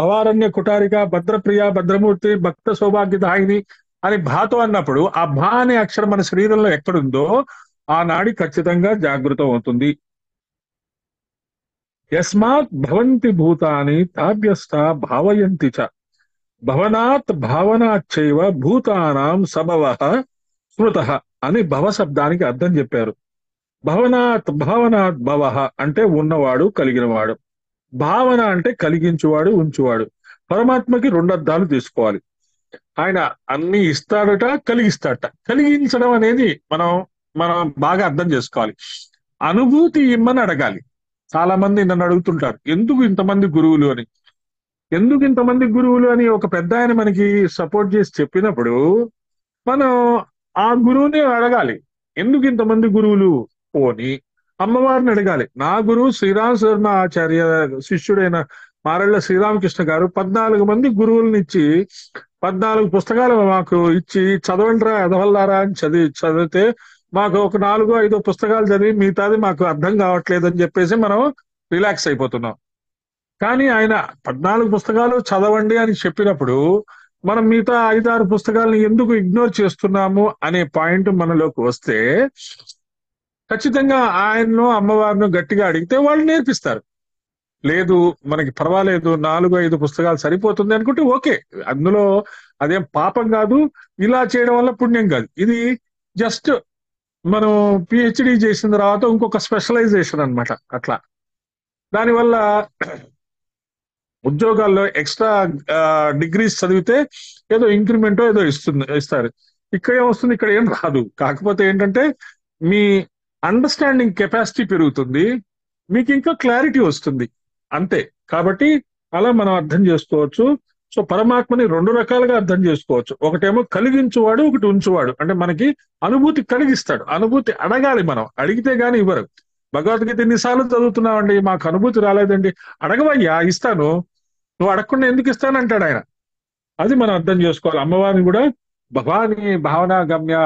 భవారణ్య కుటారిక భద్రప్రియ భద్రమూర్తి భక్త సౌభాగ్యదాయిని అని భాతో అన్నప్పుడు ఆ భా అనే అక్షరం మన శరీరంలో ఎక్కడుందో ఆ నాడి ఖచ్చితంగా జాగృతం అవుతుంది. యస్మాత్ భవంతి భూతాని తాభ్యస్థ భావయంతి చ భవనాత్ భావనాచ్చైవ భూతానాం సభవః స్మృతః అని భవ శబ్దానికి అర్థం చెప్పారు. భావనాత్ భవః అంటే ఉన్నవాడు, కలిగినవాడు. భావన అంటే కలిగించువాడు, ఉంచువాడు. పరమాత్మకి 2 అర్థాలు తీసుకోవాలి. ఆయన అన్ని ఇస్తాడట, కలిగిస్తాడట. కలిగించడం అనేది మనం బాగా అర్థం చేసుకోవాలి. అనుభూతి ఇమ్మని అడగాలి. చాలా మంది నన్ను అడుగుతుంటారు, ఎందుకు ఇంతమంది గురువులు అని. ఎందుకు ఇంతమంది గురువులు అని ఒక పెద్ద ఆయన మనకి సపోర్ట్ చేసి చెప్పినప్పుడు మనం ఆ గురువుని అడగాలి, ఎందుకు ఇంతమంది గురువులు పోని అమ్మవారిని అడగాలి. నా గురువు శ్రీరామ్ శర్మ ఆచార్య శిష్యుడైన మారెళ్ళ శ్రీరామకృష్ణ గారు 14 మంది గురువుల్ని ఇచ్చి 14 పుస్తకాలు మాకు ఇచ్చి చదవండిరా ఎదవల్లారా అని చదివితే మాకు ఒక 4-5 పుస్తకాలు చదివి మిగతాది మాకు అర్థం కావట్లేదు అని చెప్పేసి మనం రిలాక్స్ అయిపోతున్నాం. కానీ ఆయన 14 పుస్తకాలు చదవండి అని చెప్పినప్పుడు మనం మిగతా 5-6 పుస్తకాలను ఎందుకు ఇగ్నోర్ చేస్తున్నాము అనే పాయింట్ మనలోకి వస్తే ఖచ్చితంగా ఆయన్ను అమ్మవారిని గట్టిగా అడిగితే వాళ్ళు నేర్పిస్తారు. లేదు మనకి పర్వాలేదు 4-5 పుస్తకాలు సరిపోతుంది అనుకుంటే ఓకే, అందులో అదేం పాపం కాదు, ఇలా చేయడం వల్ల పుణ్యం కాదు. ఇది జస్ట్ మనం పిహెచ్డి చేసిన తర్వాత ఇంకొక స్పెషలైజేషన్ అన్నమాట. అట్లా దానివల్ల ఉద్యోగాల్లో ఎక్స్ట్రా డిగ్రీస్ చదివితే ఏదో ఇంక్రిమెంటో ఏదో ఇస్తారు. ఇక్కడ ఏమొస్తుంది, ఇక్కడ ఏం రాదు. కాకపోతే ఏంటంటే మీ అండర్స్టాండింగ్ కెపాసిటీ పెరుగుతుంది, మీకు ఇంకా క్లారిటీ వస్తుంది అంతే. కాబట్టి అలా మనం అర్థం చేసుకోవచ్చు. సో పరమాత్మని 2 రకాలుగా అర్థం చేసుకోవచ్చు. ఒకటేమో కలిగించువాడు, ఒకటి ఉంచువాడు. అంటే మనకి అనుభూతి కలిగిస్తాడు. అనుభూతి అడగాలి, మనం అడిగితే గానీ ఇవ్వరు. భగవద్గీత ఎన్నిసార్లు చదువుతున్నామండి, మాకు అనుభూతి రాలేదండి. అడగవయ్యా ఇస్తాను, నువ్వు అడగకుండా ఎందుకు ఇస్తానంటాడు ఆయన. అది మనం అర్థం చేసుకోవాలి. అమ్మవారిని కూడా భవాని భావనా గమ్య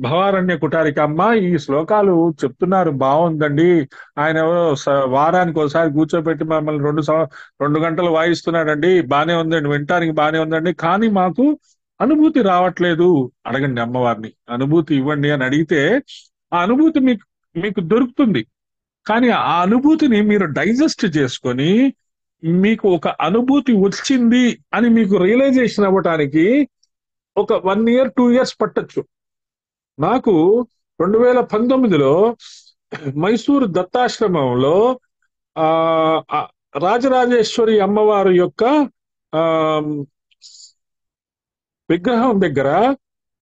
భవారణ్య కుటారిక అమ్మ ఈ శ్లోకాలు చెప్తున్నారు బాగుందండి, ఆయన ఎవరో వారానికి ఒకసారి కూర్చోబెట్టి మమ్మల్ని 2 గంటలు వాయిస్తున్నాడండి, బానే ఉందండి, వినటానికి బానే ఉందండి, కానీ మాకు అనుభూతి రావట్లేదు. అడగండి అమ్మవారిని, అనుభూతి ఇవ్వండి అని అడిగితే ఆ అనుభూతి మీకు దొరుకుతుంది. కానీ ఆ అనుభూతిని మీరు డైజెస్ట్ చేసుకొని మీకు ఒక అనుభూతి వచ్చింది అని మీకు రియలైజేషన్ అవ్వటానికి ఒక 1 year 2 years పట్టొచ్చు. నాకు 2019లో మైసూరు దత్తాశ్రమంలో రాజరాజేశ్వరి అమ్మవారి యొక్క విగ్రహం దగ్గర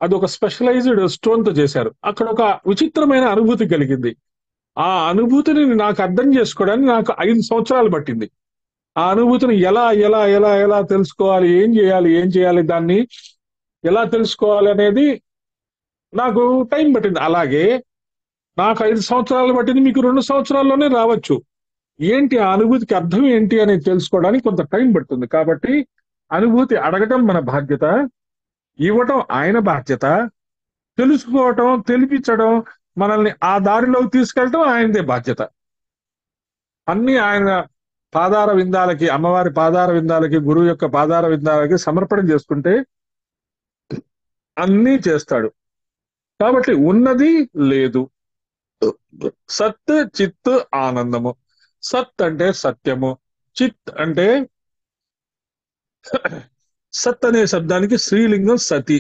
అదొక స్పెషలైజ్డ్ స్టోన్ తో చేశారు. అక్కడ ఒక విచిత్రమైన అనుభూతి కలిగింది. ఆ అనుభూతిని నాకు అర్థం చేసుకోవడానికి నాకు 5 సంవత్సరాలు పట్టింది. ఆ అనుభూతిని ఎలా ఎలా ఎలా ఎలా తెలుసుకోవాలి, ఏం చేయాలి, దాన్ని ఎలా తెలుసుకోవాలి అనేది నాకు టైం పట్టింది. అలాగే నాకు 5 సంవత్సరాలు పట్టింది, మీకు 2 సంవత్సరాల్లోనే రావచ్చు. ఏంటి ఆ అనుభూతికి అర్థం ఏంటి అనేది తెలుసుకోవడానికి కొంత టైం పడుతుంది. కాబట్టి అనుభూతి అడగటం మన బాధ్యత, ఇవ్వటం ఆయన బాధ్యత, తెలుసుకోవటం తెలిపించడం మనల్ని ఆ దారిలోకి తీసుకెళ్ళటం ఆయనదే బాధ్యత. అన్ని ఆయన పాదార విందాలకి, అమ్మవారి పాదార విందాలకి, గురువు యొక్క పాదార విందాలకి సమర్పణ చేసుకుంటే అన్నీ చేస్తాడు. కాబట్టి ఉన్నది లేదు, సత్ చిత్ ఆనందము. సత్ అంటే సత్యము, చిత్ అంటే సత్ అనే శబ్దానికి స్త్రీలింగం సతి,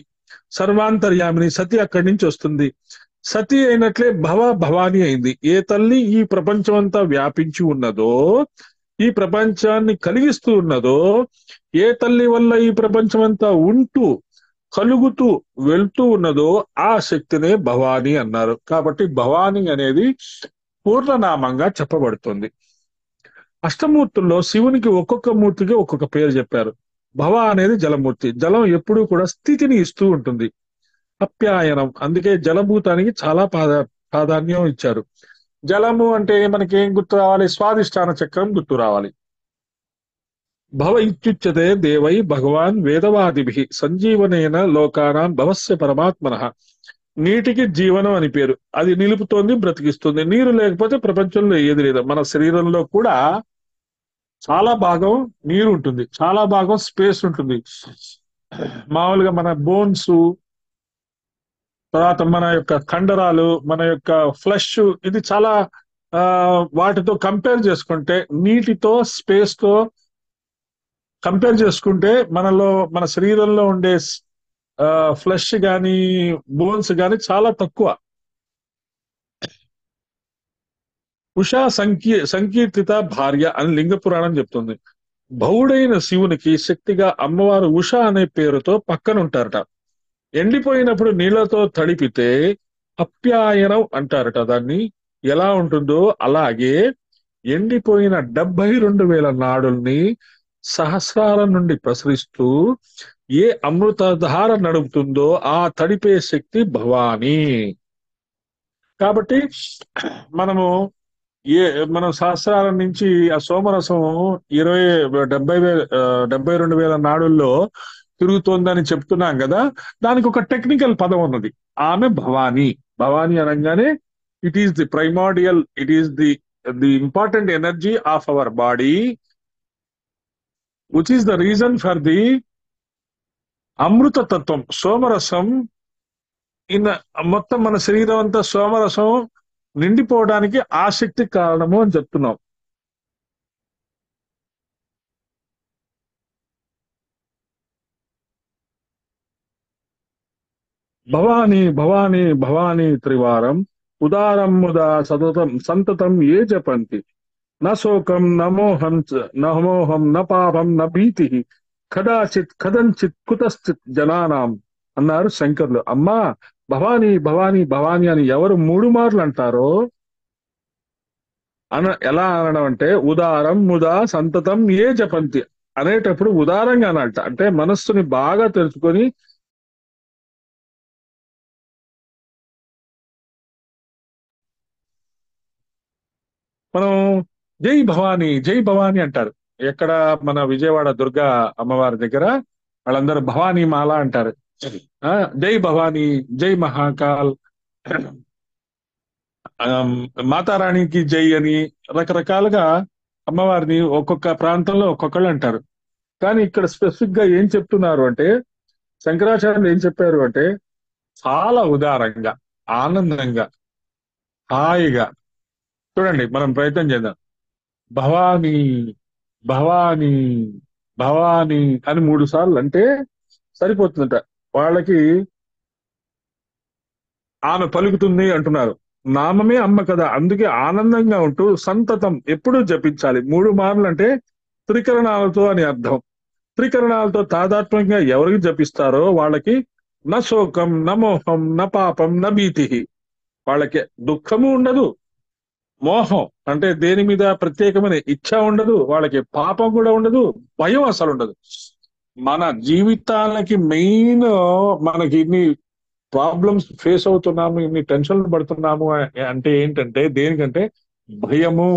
సర్వాంతర్యామిని. సతి అక్కడి నుంచి వస్తుంది. సతి అయినట్లే భవాని అయింది. ఏ తల్లి ఈ ప్రపంచం అంతా వ్యాపించి ఉన్నదో, ఈ ప్రపంచాన్ని కలిగిస్తూ ఉన్నదో, ఏ తల్లి వల్ల ఈ ప్రపంచం అంతా ఉంటూ కలుగుతూ వెళ్తూ ఉన్నదో ఆ శక్తినే భవాని అన్నారు. కాబట్టి భవాని అనేది పూర్ణనామంగా చెప్పబడుతుంది. అష్టమూర్తుల్లో శివునికి ఒక్కొక్క మూర్తికి ఒక్కొక్క పేరు చెప్పారు. భవ అనేది జలమూర్తి. జలం ఎప్పుడూ కూడా స్థితిని ఇస్తూ ఉంటుంది. అప్యాయనం, అందుకే జలభూతానికి చాలా ప్రాధాన్యం ఇచ్చారు. జలము అంటే మనకి ఏం గుర్తు రావాలి? స్వాదిష్టాన చక్రం గుర్తు రావాలి. భవ ఇత్యుచ్యతే దేవై భగవాన్ వేదవాదిభి సంజీవనేన లోకానాం భవస్య పరమాత్మనః. నీటికి జీవనం అని పేరు. అది నిలుపుతోంది, బ్రతికిస్తుంది. నీరు లేకపోతే ప్రపంచంలో ఏది లేదు. మన శరీరంలో కూడా చాలా భాగం నీరు ఉంటుంది, చాలా భాగం స్పేస్ ఉంటుంది. మామూలుగా మన బోన్స్, తర్వాత మన యొక్క కండరాలు, మన యొక్క ఫ్లష్, ఇది చాలా వాటితో కంపేర్ చేసుకుంటే, నీటితో స్పేస్ తో కంపేర్ చేసుకుంటే మన శరీరంలో ఉండే ఫ్లష్ కానీ బోన్స్ కానీ చాలా తక్కువ. ఉషా సంకీర్తిత భార్య అని లింగ పురాణం చెప్తుంది. భవుడైన శివునికి శక్తిగా అమ్మవారు ఉష అనే పేరుతో పక్కనుంటారట. ఎండిపోయినప్పుడు నీళ్లతో తడిపితే అప్యాయనం అంటారట. దాన్ని ఎలా ఉంటుందో అలాగే ఎండిపోయిన 72,000 నాడుల్ని సహస్రాల నుండి ప్రసరిస్తూ ఏ అమృతధార నడుపుతుందో ఆ తడిపే శక్తి భవాని. కాబట్టి మనము మనం శాస్త్రాల నుంచి ఆ సోమరసం 72,000 నాడుల్లో తిరుగుతోందని చెప్తున్నాం కదా. దానికి ఒక టెక్నికల్ పదం ఉన్నది. ఆమె భవాని. భవాని అనగానే it is the primordial, it is the important energy of our body, which is the reason for the amrita tattvam. సోమరసం మొత్తం మన శరీరం అంతా సోమరసం నిండిపోవడానికి ఆసక్తి కారణము అని చెప్తున్నాం. భవాని భవాని భవాని త్రివారం ఉదారం ముదా సతతం సంతతం ఏ జపంతి న శోకం నమోహం న పాపం న భీతి కదాచిత్ కదంచిత్ కుతశ్చిత్ జనానాం అన్నారు శంకర్లు. అమ్మా భవాని భవాని భవాని అని ఎవరు 3 మార్లు అంటారో ఎలా అనడం అంటే ఉదారం ముదా సంతతం ఏ జపంతి అనేటప్పుడు ఉదారంగా అనంట. అంటే మనస్సుని బాగా తెలుసుకొని మనం జై భవాని అంటారు. ఎక్కడ మన విజయవాడ దుర్గా అమ్మవారి దగ్గర వాళ్ళందరూ భవానీ మాల అంటారు. జై భవానీ, జై మహాకాల్, మాతారాణికి జై అని రకరకాలుగా అమ్మవారిని ఒక్కొక్క ప్రాంతంలో ఒక్కొక్కళ్ళు అంటారు. కానీ ఇక్కడ స్పెసిఫిక్ గా ఏం చెప్తున్నారు అంటే, శంకరాచార్యులు ఏం చెప్పారు అంటే, చాలా ఉదారంగా, ఆనందంగా, హాయిగా చూడండి. మనం ప్రయత్నం చేద్దాం. భవానీ భవానీ భవానీ అని 3 సార్లు అంటే సరిపోతుందట. వాళ్ళకి ఆమె పలుకుతుంది అంటున్నారు. నామమే అమ్మ కదా, అందుకే ఆనందంగా ఉంటూ సంతతం ఎప్పుడూ జపించాలి. 3 మార్లు అంటే త్రికరణాలతో అని అర్థం. త్రికరణాలతో తాదాత్మ్యంగా ఎవరికి జపిస్తారో వాళ్ళకి న శోకం న మోహం న పాపం న భీతి. వాళ్ళకి దుఃఖము ఉండదు, మోహం అంటే దేని మీద ప్రత్యేకమైన ఇచ్చ ఉండదు, వాళ్ళకి పాపం కూడా ఉండదు, భయం అసలు ఉండదు. మన జీవితాలకి మెయిన్ మనకి ఇన్ని ప్రాబ్లమ్స్ ఫేస్ అవుతున్నాము, ఇన్ని టెన్షన్లు పడుతున్నాము అంటే ఏంటంటే దేనికంటే భయము.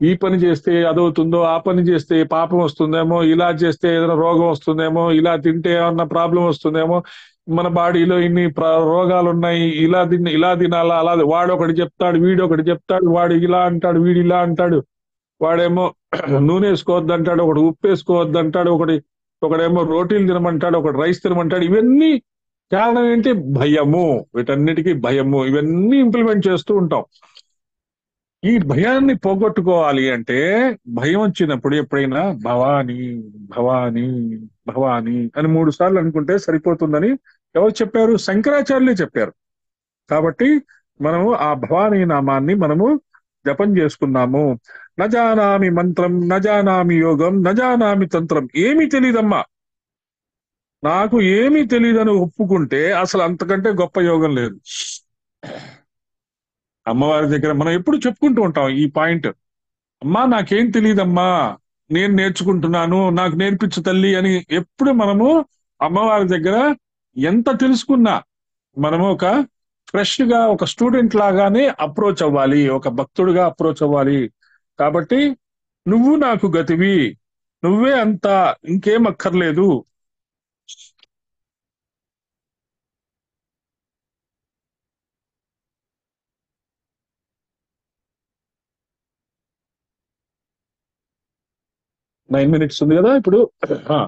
ఈ పని చేస్తే అదవుతుందో, ఆ పని చేస్తే పాపం వస్తుందేమో, ఇలా చేస్తే ఏదైనా రోగం వస్తుందేమో, ఇలా తింటే ఏమన్నా ప్రాబ్లం వస్తుందేమో, మన బాడీలో ఇన్ని రోగాలు ఉన్నాయి, ఇలా తినాలా, అలా వాడు ఒకటి చెప్తాడు, వీడు ఒకటి చెప్తాడు, వాడు ఇలా అంటాడు, వీడు ఇలా అంటాడు, వాడేమో నూనె వేసుకోవద్దు అంటాడు, ఒకటి ఉప్పు వేసుకోవద్దు అంటాడు, ఒకడేమో రోటీలు తినమంటాడు, ఒకటి రైస్ తినమంటాడు. ఇవన్నీ కారణం ఏంటి? భయము. వీటన్నిటికీ భయము. ఇవన్నీ ఇంప్లిమెంట్ చేస్తూ ఉంటాం. ఈ భయాన్ని పోగొట్టుకోవాలి అంటే భయం వచ్చినప్పుడు ఎప్పుడైనా భవానీ భవానీ భవానీ అని 3 సార్లు అనుకుంటే సరిపోతుందని ఎవరు చెప్పారు? శంకరాచార్యులే చెప్పారు. కాబట్టి మనము ఆ భవానీ నామాన్ని మనము జపం చేసుకున్నాము. నజానామి మంత్రం నజానామి యోగం నజానామి తంత్రం. ఏమీ తెలియదమ్మా, నాకు ఏమీ తెలియదని ఒప్పుకుంటే అసలు అంతకంటే గొప్ప యోగం లేదు. అమ్మవారి దగ్గర మనం ఎప్పుడు చెప్పుకుంటూ ఉంటాం ఈ పాయింట్. అమ్మా నాకేం తెలియదమ్మా, నేను నేర్చుకుంటున్నాను, నాకు నేర్పించు తల్లి అని ఎప్పుడు మనము అమ్మవారి దగ్గర ఎంత తెలుసుకున్నా మనము ఒక ఫ్రెష్ గా ఒక స్టూడెంట్ లాగానే అప్రోచ్ అవ్వాలి, ఒక భక్తుడిగా అప్రోచ్ అవ్వాలి. కాబట్టి నువ్వు నాకు గతివి, నువ్వే అంతా, ఇంకేం అక్కర్లేదు. నైన్ మినిట్స్ ఉంది కదా ఇప్పుడు.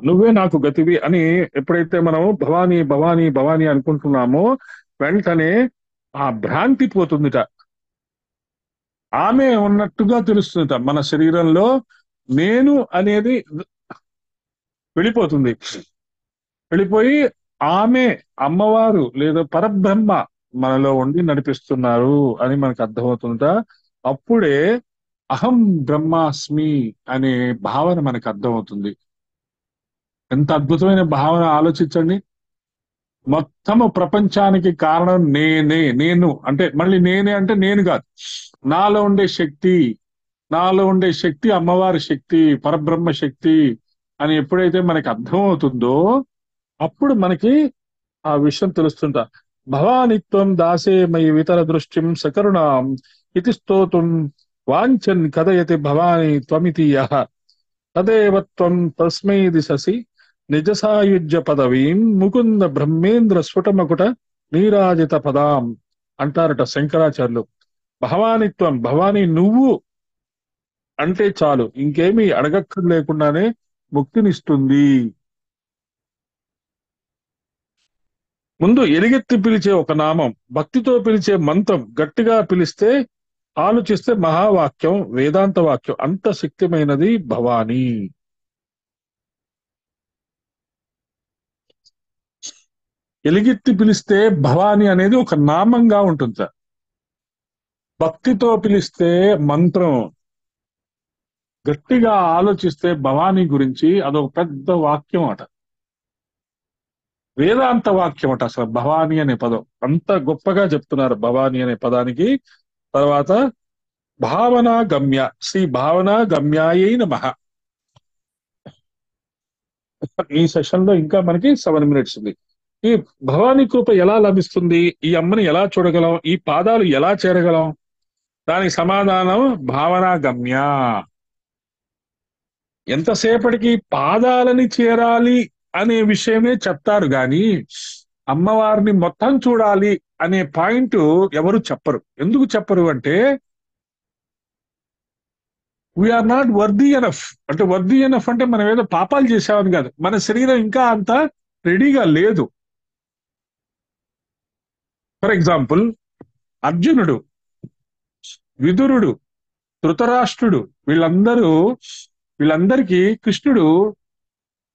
నువ్వే నాకు గతివి అని ఎప్పుడైతే మనం భవానీ భవానీ భవానీ అనుకుంటున్నామో వెంటనే ఆ భ్రాంతి పోతుందిట. ఆమె ఉన్నట్టుగా తెలుస్తుందిట. మన శరీరంలో నేను అనేది వెళ్ళిపోతుంది. వెళ్ళిపోయి ఆమె అమ్మవారు లేదా పరబ్రహ్మ మనలో ఉండి నడిపిస్తున్నారు అని మనకు అర్థమవుతుందట. అప్పుడే అహం బ్రహ్మాస్మి అనే భావన మనకు అర్థమవుతుంది. ఎంత అద్భుతమైన భావన ఆలోచించండి. మొత్తము ప్రపంచానికి కారణం నేను అంటే మళ్ళీ నేనే అంటే నేను కాదు, నాలో ఉండే శక్తి అమ్మవారి శక్తి, పరబ్రహ్మ శక్తి అని ఎప్పుడైతే మనకి అర్థమవుతుందో అప్పుడు మనకి ఆ విషయం తెలుస్తుంటా. భవానిత్వం దాసే మయి వితర దృష్టిం సకరుణాం ఇతి స్తోతుం వాంఛన్ కథయతి భవాని త్వమితి యః తదేవ త్వం తస్మై దిశసి నిజ సాయుజ్య పదవీం ముకుంద బ్రహ్మేంద్ర స్ఫుటమకుట నీరాజిత పదాం అంటారట శంకరాచార్యులు. భవానిత్వం, భవాని నువ్వు అంటే చాలు, ఇంకేమీ అడగక్కర్ లేకుండానే ముక్తినిస్తుంది. ముందు ఎలుగెత్తి పిలిచే ఒక నామం, భక్తితో పిలిచే మంత్రం, గట్టిగా పిలిస్తే ఆలోచిస్తే మహావాక్యం, వేదాంత వాక్యం, అంత శక్తిమైనది భవాని. ఎలుగెత్తి పిలిస్తే భవాని అనేది ఒక నామంగా ఉంటుంది సార్. భక్తితో పిలిస్తే మంత్రం, గట్టిగా ఆలోచిస్తే భవాని గురించి అదొక పెద్ద వాక్యం అట, వేదాంత వాక్యం అట. అసలు భవాని అనే పదం అంత గొప్పగా చెప్తున్నారు భవాని అనే పదానికి. తర్వాత భావనా గమ్య, శ్రీ భావనా గమ్యాయై నమః. ఈ సెషన్ లో ఇంకా మనకి 7 minutes ఉంది. ఈ భవానీ కృప ఎలా లభిస్తుంది, ఈ అమ్మని ఎలా చూడగలం, ఈ పాదాలు ఎలా చేరగలం, దానికి సమాధానం భావనా గమ్య. ఎంతసేపటికి పాదాలని చేరాలి అనే విషయమే చెప్తారు గాని అమ్మవారిని మొత్తం చూడాలి అనే పాయింట్ ఎవరు చెప్పరు. ఎందుకు చెప్పరు అంటే వీఆర్ నాట్ వర్దీ ఎనఫ్. అంటే వర్దీ ఎనఫ్ అంటే మనం ఏదో పాపాలు చేసామని కాదు, మన శరీరం ఇంకా అంత రెడీగా లేదు. ఫర్ ఎగ్జాంపుల్ అర్జునుడు, విదురుడు, ధృతరాష్ట్రుడు, వీళ్ళందరికీ కృష్ణుడు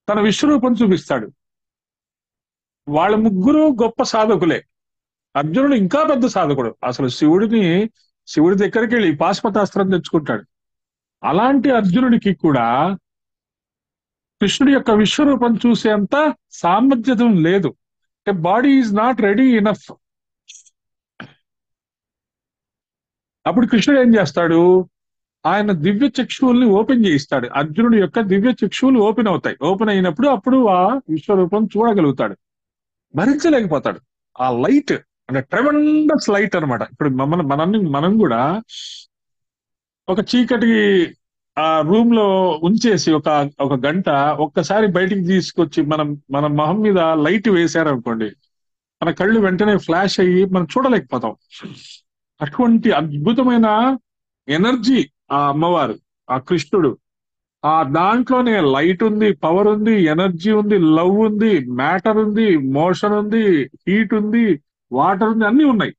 తన విశ్వరూపం చూపిస్తాడు. వాళ్ళ ముగ్గురు గొప్ప సాధకులే. అర్జునుడు ఇంకా పెద్ద సాధకుడు, అసలు శివుడి దగ్గరికి వెళ్ళి పాశుపతాస్త్రం తెచ్చుకుంటాడు. అలాంటి అర్జునుడికి కూడా కృష్ణుడి యొక్క విశ్వరూపం చూసేంత సామర్థ్యం లేదు. అంటే body is not ready enough. అప్పుడు కృష్ణుడు ఏం చేస్తాడు, ఆయన దివ్య చక్షువుల్ని ఓపెన్ చేయిస్తాడు. అర్జునుడి యొక్క దివ్య చక్షువులు ఓపెన్ అవుతాయి. ఓపెన్ అయినప్పుడు అప్పుడు ఆ విశ్వరూపం చూడగలుగుతాడు. భరించలేకపోతాడు ఆ లైట్, అంటే ట్రెమెండస్ లైట్ అనమాట. ఇప్పుడు మనం కూడా ఒక చీకటి ఆ రూమ్ లో ఉంచేసి ఒక గంట ఒక్కసారి బయటికి తీసుకొచ్చి మన మొహం మీద లైట్ వేశారనుకోండి, మన కళ్ళు వెంటనే ఫ్లాష్ అయ్యి మనం చూడలేకపోతాం. అటువంటి అద్భుతమైన ఎనర్జీ ఆ అమ్మవారు, ఆ కృష్ణుడు. ఆ దాంట్లోనే లైట్ ఉంది, పవర్ ఉంది, ఎనర్జీ ఉంది, లవ్ ఉంది, మ్యాటర్ ఉంది, మోషన్ ఉంది, హీట్ ఉంది, వాటర్ ఉంది, అన్ని ఉన్నాయి.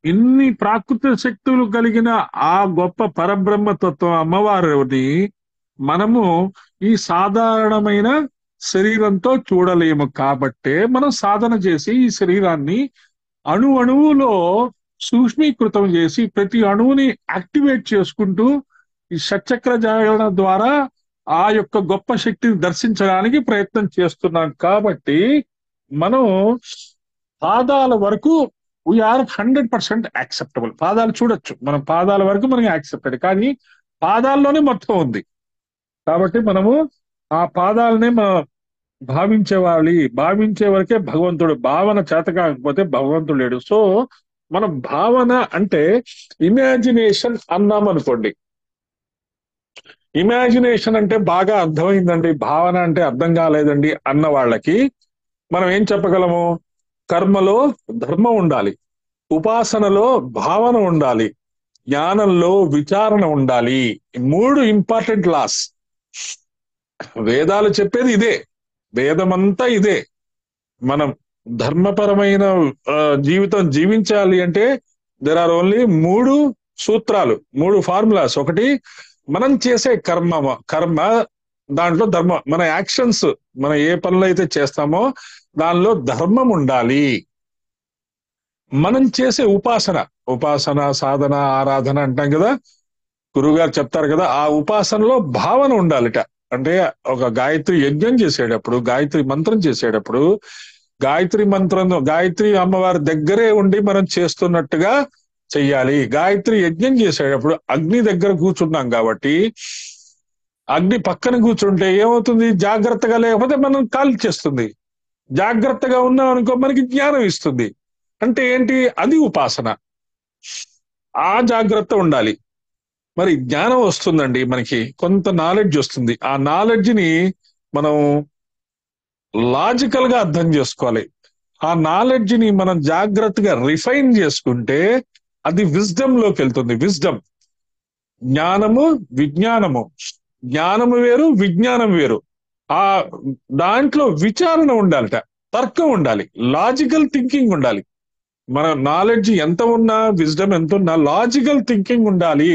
ఇన్ని ప్రాకృతిక శక్తులు కలిగిన ఆ గొప్ప పరబ్రహ్మ తత్వం అమ్మవారిని మనము ఈ సాధారణమైన శరీరంతో చూడలేము. కాబట్టే మనం సాధన చేసి ఈ శరీరాన్ని అణువులో సూక్ష్మీకృతం చేసి ప్రతి అణువుని యాక్టివేట్ చేసుకుంటూ ఈ షట్చక్ర జాగరణ ద్వారా ఆ యొక్క గొప్ప శక్తిని దర్శించడానికి ప్రయత్నం చేస్తున్నాం. కాబట్టి మనం పాదాల వరకు వీఆర్ 100% యాక్సెప్టబుల్. పాదాలు చూడొచ్చు, మనం పాదాల వరకు మనకి యాక్సెప్టెడ్, కానీ పాదాల్లోనే మొత్తం ఉంది. కాబట్టి మనము ఆ పాదాలనే మనం భావించే వరకే భగవంతుడు. భావన చేత కాకపోతే భగవంతుడు లేడు. సో మనం భావన అంటే ఇమాజినేషన్ అన్నాం అనుకోండి. ఇమాజినేషన్ అంటే బాగా అర్థమైందండి, భావన అంటే అర్థం కాలేదండి అన్న వాళ్ళకి మనం ఏం చెప్పగలము? కర్మలో ధర్మం ఉండాలి, ఉపాసనలో భావన ఉండాలి, జ్ఞానంలో విచారణ ఉండాలి. 3 ఇంపార్టెంట్ లాస్. వేదాలు చెప్పేది ఇదే, వేదమంతా ఇదే. మనం ధర్మపరమైన జీవితం జీవించాలి అంటే దెర్ ఆర్ ఓన్లీ 3 సూత్రాలు, 3 ఫార్ములాస్. ఒకటి, మనం చేసే కర్మ దాంట్లో ధర్మం, మన యాక్షన్స్, మనం ఏ పనులు అయితే చేస్తామో దానిలో ధర్మం ఉండాలి. మనం చేసే ఉపాసన సాధన ఆరాధన అంటాం కదా, గురువుగారు చెప్తారు కదా, ఆ ఉపాసనలో భావన ఉండాలిట. అంటే ఒక గాయత్రి యజ్ఞం చేసేటప్పుడు, గాయత్రి మంత్రం చేసేటప్పుడు, గాయత్రి అమ్మవారి దగ్గరే ఉండి మనం చేస్తున్నట్టుగా చెయ్యాలి. గాయత్రి యజ్ఞం చేసేటప్పుడు అగ్ని దగ్గర కూర్చున్నాం కాబట్టి, అగ్ని పక్కన కూర్చుంటే ఏమవుతుంది? జాగ్రత్తగా లేకపోతే మనం కాల్చేస్తుంది. జాగ్రత్తగా ఉన్నాం అనుకో మనకి జ్ఞానం ఇస్తుంది. అంటే ఏంటి? అది ఉపాసన. ఆ జాగ్రత్త ఉండాలి. మరి జ్ఞానం వస్తుందండి, మనకి కొంత నాలెడ్జ్ వస్తుంది. ఆ నాలెడ్జ్ ని మనం లాజికల్ గా అర్థం చేసుకోవాలి. ఆ నాలెడ్జ్ ని మనం జాగ్రత్తగా రిఫైన్ చేసుకుంటే అది విజ్డమ్ లోకి వెళ్తుంది. విజ్డమ్, జ్ఞానము, విజ్ఞానము. జ్ఞానము వేరు, విజ్ఞానం వేరు. ఆ దాంట్లో విచారణ ఉండాలట, తర్కం ఉండాలి, లాజికల్ థింకింగ్ ఉండాలి. మన నాలెడ్జ్ ఎంత ఉన్నా, విజ్డమ్ ఎంత ఉన్నా, లాజికల్ థింకింగ్ ఉండాలి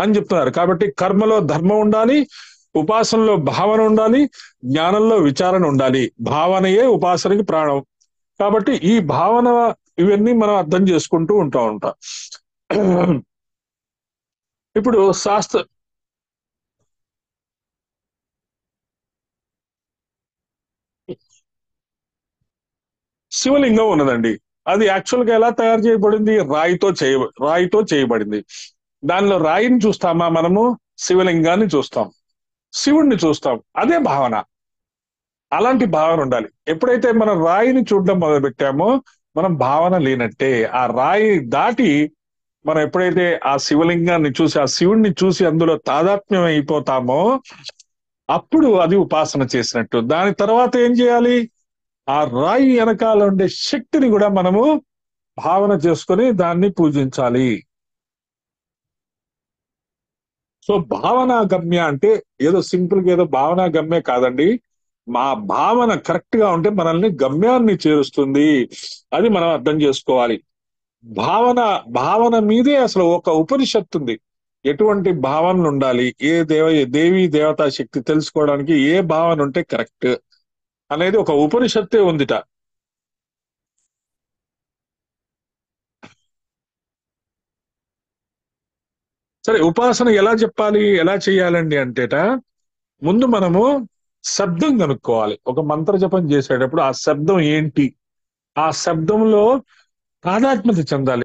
అని చెప్తున్నారు. కాబట్టి కర్మలో ధర్మం ఉండాలి, ఉపాసనలో భావన ఉండాలి, జ్ఞానంలో విచారణ ఉండాలి. భావనయే ఉపాసనకి ప్రాణం. కాబట్టి ఈ భావన, ఇవన్నీ మనం అర్థం చేసుకుంటూ ఉంటాం. ఇప్పుడు శివలింగం ఉన్నదండి. అది యాక్చువల్ గా ఎలా తయారు చేయబడింది? రాయితో చేయబడింది. దానిలో రాయిని చూస్తామా మనము? శివలింగాన్ని చూస్తాం, శివుణ్ణి చూస్తాం. అదే భావన. అలాంటి భావన ఉండాలి. ఎప్పుడైతే మనం రాయిని చూడడం మొదలు పెట్టామో మనం భావన లేనట్టే. ఆ రాయి దాటి మనం ఎప్పుడైతే ఆ శివలింగాన్ని చూసి, ఆ శివుణ్ణి చూసి అందులో తాదాత్మ్యం అయిపోతామో అప్పుడు అది ఉపాసన చేసినట్టు. దాని తర్వాత ఏం చేయాలి? ఆ రాయి వెనకాల ఉండే శక్తిని కూడా మనము భావన చేసుకొని దాన్ని పూజించాలి. సో భావనా గమ్య అంటే ఏదో సింపుల్ గా ఏదో భావనా గమ్య కాదండి. మా భావన కరెక్ట్ గా ఉంటే మనల్ని గమ్యాన్ని చేరుస్తుంది. అది మనం అర్థం చేసుకోవాలి. భావన మీదే అసలు ఒక ఉపనిషత్తు ఉంది. ఎటువంటి భావనలు ఉండాలి, దేవీ దేవతా శక్తి తెలుసుకోవడానికి ఏ భావన ఉంటే కరెక్ట్ అనేది ఒక ఉపనిషత్తే ఉందిట. సరే, ఉపాసన ఎలా చెప్పాలి, ఎలా చేయాలండి అంటేట, ముందు మనము శబ్దం కనుక్కోవాలి. ఒక మంత్ర జపం చేసేటప్పుడు ఆ శబ్దం ఏంటి, ఆ శబ్దంలో తాదాత్మ్యత చెందాలి.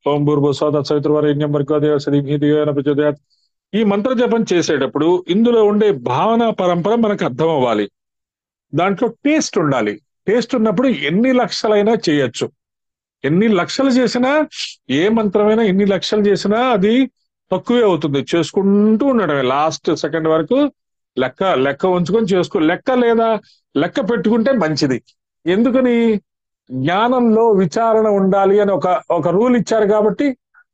ఓం భూర్భువస్సువః తత్సవితుర్వరేణ్యం భర్గో దేవస్య ధీమహి ధియో యో నః ప్రచోదయాత్. ఈ మంత్ర జపం చేసేటప్పుడు ఇందులో ఉండే భావనా పరంపర మనకు అర్థం అవ్వాలి. దాంట్లో టేస్ట్ ఉండాలి. టేస్ట్ ఉన్నప్పుడు ఎన్ని లక్షలైనా చేయొచ్చు. ఎన్ని లక్షలు చేసినా, ఏ మంత్రమైనా ఎన్ని లక్షలు చేసినా అది తక్కువే అవుతుంది. చేసుకుంటూ ఉండడమే. లాస్ట్ సెకండ్ వరకు లెక్క ఉంచుకొని లెక్క లేదా లెక్క పెట్టుకుంటే మంచిది. ఎందుకని? జ్ఞానంలో విచారణ ఉండాలి అని ఒక రూల్ ఇచ్చారు కాబట్టి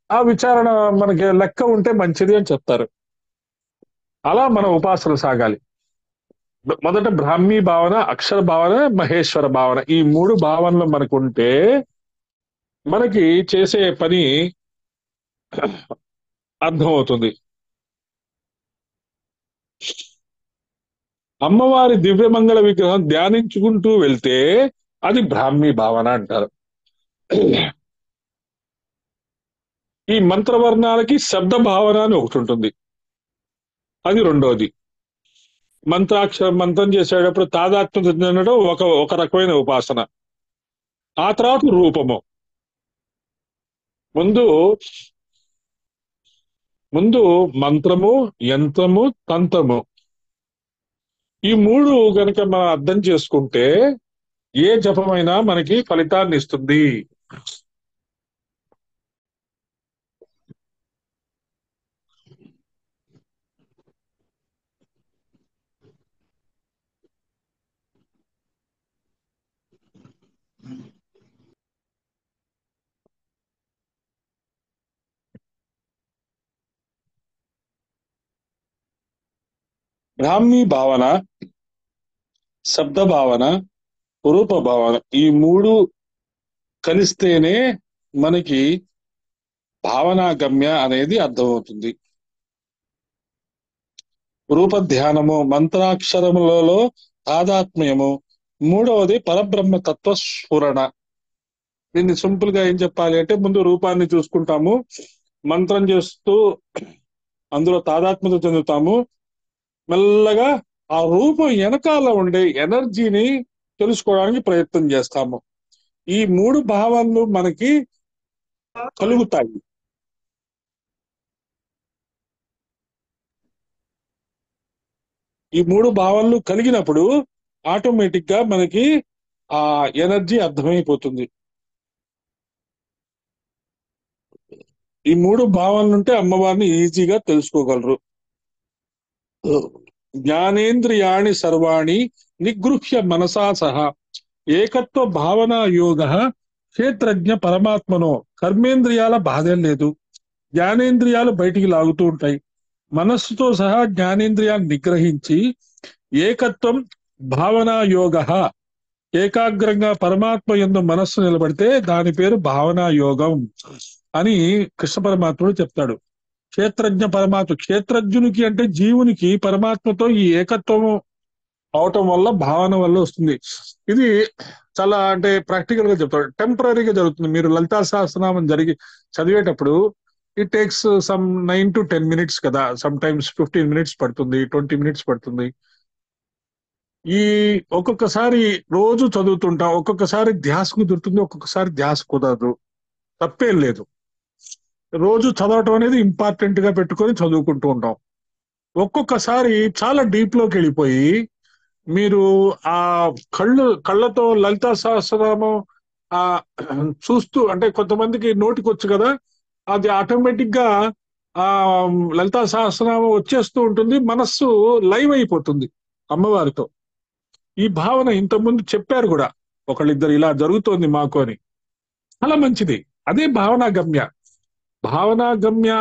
ఆ విచారణ మనకి లెక్క ఉంటే మంచిది అని చెప్తారు. అలా మన ఉపాసన సాగాలి. మొదట బ్రాహ్మీ భావన, అక్షర భావన, మహేశ్వర భావన, ఈ 3 భావనలు మనకు ఉంటే మనకి చేసే పని అర్థమవుతుంది. అమ్మవారి దివ్యమంగళ విగ్రహం ధ్యానించుకుంటూ వెళ్తే అది బ్రాహ్మీ భావన అంటారు. ఈ మంత్రవర్ణాలకి శబ్ద భావన అని ఒకటి ఉంటుంది, అది రెండోది. మంత్రం చేసేటప్పుడు తాదాత్మ్యత చెందడం ఒక రకమైన ఉపాసన. ఆ తర్వాత రూపము. ముందు మంత్రము, యంత్రము, తంత్రము, ఈ 3 గనక మనం అర్థం చేసుకుంటే ఏ జపమైనా మనకి ఫలితాన్ని ఇస్తుంది. బ్రాహ్మీ భావన, శబ్ద భావన, రూప భావన, ఈ 3 కలిస్తేనే మనకి భావనా గమ్య అనేది అర్థమవుతుంది. రూప ధ్యానము, మంత్రాక్షరములలో తాదాత్మ్యము, మూడవది పరబ్రహ్మ తత్వ స్ఫురణ. దీన్ని సింపుల్ గా ఏం చెప్పాలి అంటే, ముందు రూపాన్ని చూసుకుంటాము, మంత్రం చేస్తూ అందులో తాదాత్మ్యత చెందుతాము. మెల్లగా ఆ రూపం వెనకాల ఉండే ఎనర్జీని తెలుసుకోవడానికి ప్రయత్నం చేస్తాము. ఈ 3 భావాలు మనకి కలుగుతాయి. ఈ 3 భావనలు కలిగినప్పుడు ఆటోమేటిక్ గా మనకి ఆ ఎనర్జీ అర్థమైపోతుంది. ఈ 3 భావనలు ఉంటే అమ్మవారిని ఈజీగా తెలుసుకోగలరు. జ్ఞానేంద్రియాణి సర్వాణి నిగృహ్య మనసా సహా ఏకత్వ భావన యోగ క్షేత్రజ్ఞ పరమాత్మనో. కర్మేంద్రియాల బాధే లేదు, జ్ఞానేంద్రియాలు బయటికి లాగుతూ ఉంటాయి. మనస్సుతో సహా జ్ఞానేంద్రియాన్ని నిగ్రహించి ఏకత్వం భావనా యోగ, ఏకాగ్రంగా పరమాత్మ యందు మనస్సు నిలబడితే దాని పేరు భావనా యోగం అని కృష్ణ పరమాత్ముడు చెప్తాడు. క్షేత్రజ్ఞ పరమాత్మ, క్షేత్రజ్ఞునికి అంటే జీవునికి పరమాత్మతో ఈ ఏకత్వము అవటం వల్ల భావన వల్ల వస్తుంది. ఇది చాలా అంటే ప్రాక్టికల్ గా చెప్తాడు. టెంపరీగా జరుగుతుంది. మీరు లలితా సహస్రనామం చదివేటప్పుడు it takes some 9 to 10 minutes కదా, సమ్ టైమ్స్ 15 minutes పడుతుంది, 20 minutes పడుతుంది. ఈ ఒక్కొక్కసారి రోజు చదువుతుంటాం, ఒక్కొక్కసారి ధ్యాస కుదురుతుంది, ఒక్కొక్కసారి ధ్యాస కుదరదు. తప్పేం లేదు. రోజు చదవటం అనేది ఇంపార్టెంట్ గా పెట్టుకొని చదువుకుంటూ ఉంటాం. ఒక్కొక్కసారి చాలా డీప్ లోకి వెళ్ళిపోయి మీరు ఆ కళ్ళతో లలితా సహస్రనామం ఆ చూస్తూ, అంటే కొంతమందికి నోటికి వచ్చు కదా, అది ఆటోమేటిక్ గా ఆ లలితా సహస్రనామం వచ్చేస్తూ ఉంటుంది, మనస్సు లైవ్ అయిపోతుంది అమ్మవారితో. ఈ భావన ఇంతకుముందు చెప్పారు కూడా ఒకళ్ళిద్దరు, ఇలా జరుగుతోంది మాకు అని. చాలా మంచిది. అదే భావనా గమ్య. భావనా గమ్య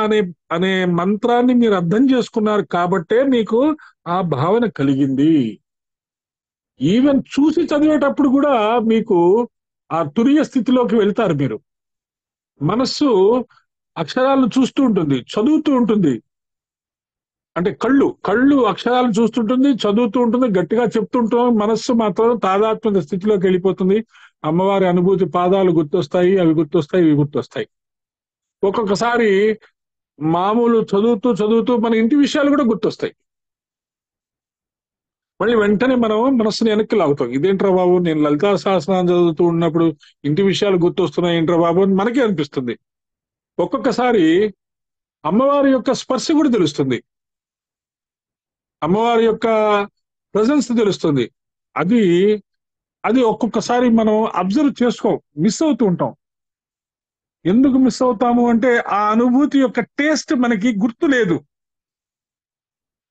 అనే మంత్రాన్ని మీరు అర్థం చేసుకున్నారు కాబట్టే మీకు ఆ భావన కలిగింది. ఈవెన్ చూసి చదివేటప్పుడు కూడా మీకు ఆ తురియ స్థితిలోకి వెళ్తారు మీరు. మనస్సు అక్షరాలను చూస్తూ ఉంటుంది, చదువుతూ ఉంటుంది. అంటే కళ్ళు అక్షరాలను చూస్తుంటుంది, చదువుతూ ఉంటుంది, గట్టిగా చెప్తుంటాం. మనస్సు మాత్రం తాదాత్మ్య స్థితిలోకి వెళ్ళిపోతుంది. అమ్మవారి అనుభూతి పాదాలు గుర్తొస్తాయి, అవి గుర్తొస్తాయి, ఇవి గుర్తొస్తాయి. ఒక్కొక్కసారి మామూలు చదువుతూ మన ఇంటి విషయాలు కూడా గుర్తొస్తాయి. మళ్ళీ వెంటనే మనం మనస్సుని వెనక్కి లాగుతాం. ఇదేంట్రా బాబు, నేను లలితా సహస్రనామం చదువుతూ ఉన్నప్పుడు ఇంటి విషయాలు గుర్తొస్తున్నాయి ఏంట్రా బాబు అని మనకే అనిపిస్తుంది. ఒక్కొక్కసారి అమ్మవారి యొక్క స్పర్శ కూడా తెలుస్తుంది, అమ్మవారి యొక్క ప్రజెన్స్ తెలుస్తుంది. అది ఒక్కొక్కసారి మనం అబ్జర్వ్ చేసుకోం, మిస్ అవుతూ ఉంటాం. ఎందుకు మిస్ అవుతాము అంటే ఆ అనుభూతి యొక్క టేస్ట్ మనకి గుర్తు లేదు.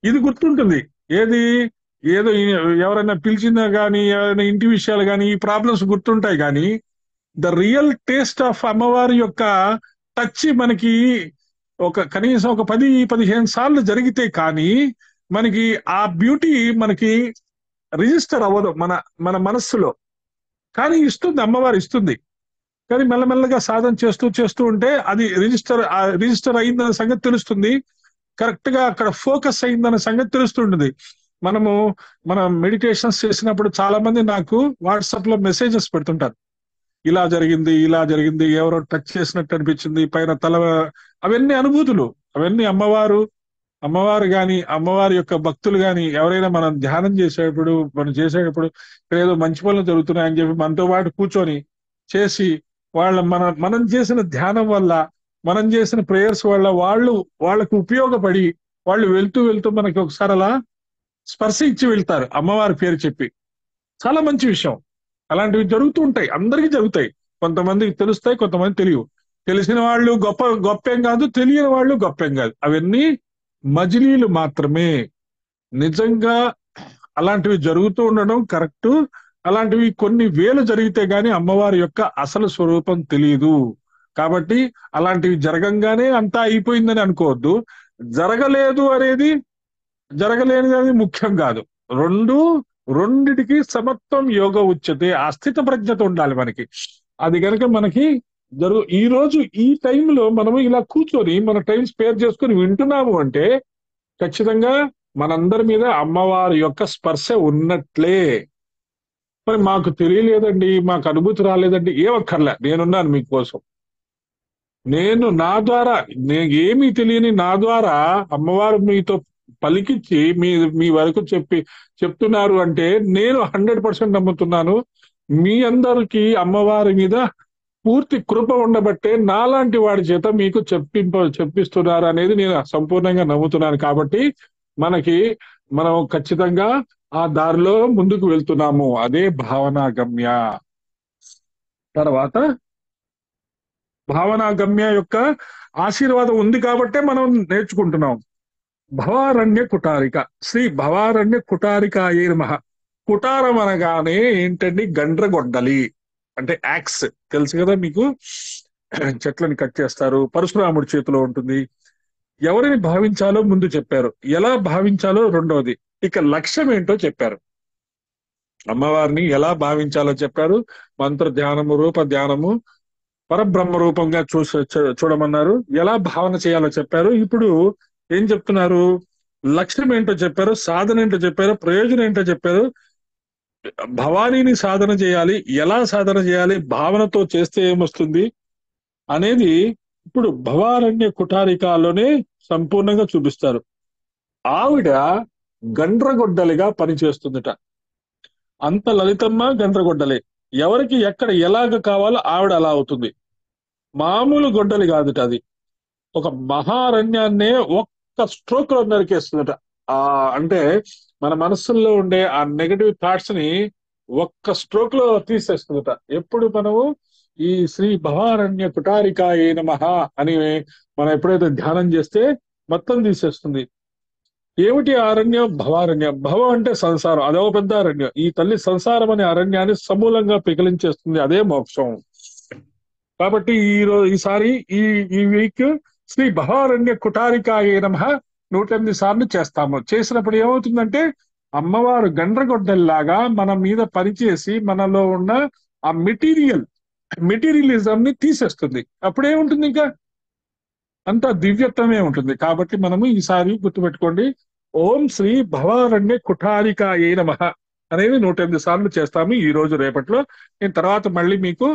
ఇది గుర్తుంటుంది. ఏదో ఎవరైనా పిలిచినా కానీ, ఎవరైనా ఇంటి విషయాలు కానీ, ఈ ప్రాబ్లమ్స్ గుర్తుంటాయి. కానీ ద రియల్ టేస్ట్ ఆఫ్ అమ్మవారి యొక్క టచ్ మనకి కనీసం ఒక 10-15 సార్లు జరిగితే కానీ మనకి ఆ బ్యూటీ మనకి రిజిస్టర్ అవ్వదు మన మనస్సులో. కానీ ఇస్తుంది, అమ్మవారు ఇస్తుంది. కానీ మెల్లమెల్లగా సాధన చేస్తూ ఉంటే అది రిజిస్టర్ అయిందన్న సంగతి తెలుస్తుంది. కరెక్ట్ గా అక్కడ ఫోకస్ అయిందన్న సంగతి తెలుస్తుంటుంది. మన మెడిటేషన్స్ చేసినప్పుడు చాలా మంది నాకు వాట్సాప్ లో మెసేజెస్ పెడుతుంటారు. ఇలా జరిగింది, ఎవరో టచ్ చేసినట్టు అనిపించింది, పైన తల, అవన్నీ అనుభూతులు. అవన్నీ అమ్మవారు గాని, అమ్మవారి యొక్క భక్తులు గాని ఎవరైనా మనం ధ్యానం చేసేటప్పుడు ఏదో మంచి పనులు జరుగుతున్నాయని చెప్పి మనతో పాటు కూర్చొని చేసి మనం చేసిన ధ్యానం వల్ల, మనం చేసిన ప్రేయర్స్ వల్ల వాళ్ళకు ఉపయోగపడి వాళ్ళు వెళ్తూ మనకి ఒకసారి అలా స్పర్శ ఇచ్చి వెళ్తారు అమ్మవారి పేరు చెప్పి. చాలా మంచి విషయం. అలాంటివి జరుగుతూ ఉంటాయి, అందరికీ జరుగుతాయి. కొంతమందికి తెలుస్తాయి, కొంతమంది తెలియవు. తెలిసిన వాళ్ళు గొప్పేం కాదు, తెలియని వాళ్ళు గొప్పేం కాదు. అవన్నీ మజిలీలు మాత్రమే. నిజంగా అలాంటివి జరుగుతూ ఉండడం కరెక్ట్. అలాంటివి కొన్ని వేలు జరిగితే గాని అమ్మవారి యొక్క అసలు స్వరూపం తెలియదు. కాబట్టి అలాంటివి జరగంగానే అంతా అయిపోయిందని అనుకోవద్దు. జరగలేదు అనేది ముఖ్యం కాదు. రెండిటికి సమత్వం యోగ ఉచ్యతే. అస్థిత ప్రజ్ఞత ఉండాలి మనకి. అది కనుక మనకి ఈ రోజు ఈ టైంలో మనము ఇలా కూర్చొని మన టైం స్పేర్ చేసుకొని వింటున్నాము అంటే ఖచ్చితంగా మనందరి మీద అమ్మవారి యొక్క స్పర్శ ఉన్నట్లే. మరి మాకు తెలియలేదండి, మాకు అనుభూతి రాలేదండి, ఏమక్కర్లే, నేనున్నాను మీకోసం. నేను ఏమీ తెలియని నా ద్వారా అమ్మవారు మీతో పలికిచ్చి మీ వరకు చెప్తున్నారు అంటే నేను 100% నమ్ముతున్నాను. మీ అందరికీ అమ్మవారి మీద పూర్తి కృప ఉండబట్టే నాలాంటి వాడి చేత మీకు చెప్పిస్తున్నారు అనేది నేను సంపూర్ణంగా నమ్ముతున్నాను. కాబట్టి మనకి మనం ఖచ్చితంగా ఆ దారిలో ముందుకు వెళ్తున్నాము. అదే భావనా గమ్య. తర్వాత భావనా గమ్య యొక్క ఆశీర్వాదం ఉంది కాబట్టే మనం నేర్చుకుంటున్నాం. భవారణ్య కుటారిక, శ్రీ భవారణ్య కుటారికాయే నమః. కుటారం అనగానే ఏంటండి? గండ్రగొడ్డలి అంటే యాక్స్, తెలుసు కదా మీకు. చెట్లని కట్ చేస్తారు, పరశురాముడి చేతిలో ఉంటుంది. ఎవరిని భావించాలో ముందు చెప్పారు, ఎలా భావించాలో రెండవది, ఇక లక్ష్యం ఏంటో చెప్పారు. అమ్మవారిని ఎలా భావించాలో చెప్పారు. మంత్ర ధ్యానము, రూప ధ్యానము, పరబ్రహ్మ రూపంగా చూడమన్నారు. ఎలా భావన చేయాలో చెప్పారు. ఇప్పుడు ఏం చెప్తున్నారు? లక్ష్యం ఏంటో చెప్పారు, సాధన ఏంటో చెప్పారు, ప్రయోజనం ఏంటో చెప్పారు. భవానీని సాధన చేయాలి, ఎలా సాధన చేయాలి, భావనతో చేస్తే ఏమొస్తుంది అనేది ఇప్పుడు భవారణ్య కుటారికాలోనే సంపూర్ణంగా చూపిస్తారు. ఆవిడ గండ్రగొడ్డలిగా పనిచేస్తుందట. అంత లలితమ్మ గండ్రగొడ్డలే. ఎవరికి ఎక్కడ ఎలాగ కావాలో ఆవిడ అలా అవుతుంది. మామూలు గొడ్డలి కాదుట అది. ఒక మహారణ్యాన్నే ఒక్క స్ట్రోక్ లో నరికేస్తుందట. అంటే మన మనస్సుల్లో ఉండే ఆ నెగటివ్ థాట్స్ ని ఒక్క స్ట్రోక్ లో తీసేస్తుందట. ఎప్పుడు మనము ఈ శ్రీ భవారణ్య కుటారికాయే నమః అని మనం ఎప్పుడైతే ధ్యానం చేస్తే మొత్తం తీసేస్తుంది. ఏమిటి అరణ్యం? భవారణ్యం. భవం అంటే సంసారం, అదో పెద్ద అరణ్యం. ఈ తల్లి సంసారం అనే అరణ్యాన్ని సమూలంగా పికిలించేస్తుంది, అదే మోక్షం. కాబట్టి ఈసారి ఈ వీక్ శ్రీ భవారణ్య కుటారికాయే నమః 108 సార్లు చేస్తాము. చేసినప్పుడు ఏమవుతుందంటే అమ్మవారు గండ్రగొడ్డల్లాగా మన మీద పనిచేసి మనలో ఉన్న ఆ మెటీరియలిజం ని తీసేస్తుంది. అప్పుడేముంటుంది? ఇంకా అంత దివ్యత్వమే ఉంటుంది. కాబట్టి మనము ఈసారి గుర్తుపెట్టుకోండి, ఓం శ్రీ భవారణ్య కుటారికాయే నమః అనేది 108 సార్లు చేస్తాము ఈ రోజు రేపట్లో. నేను తర్వాత మళ్ళీ మీకు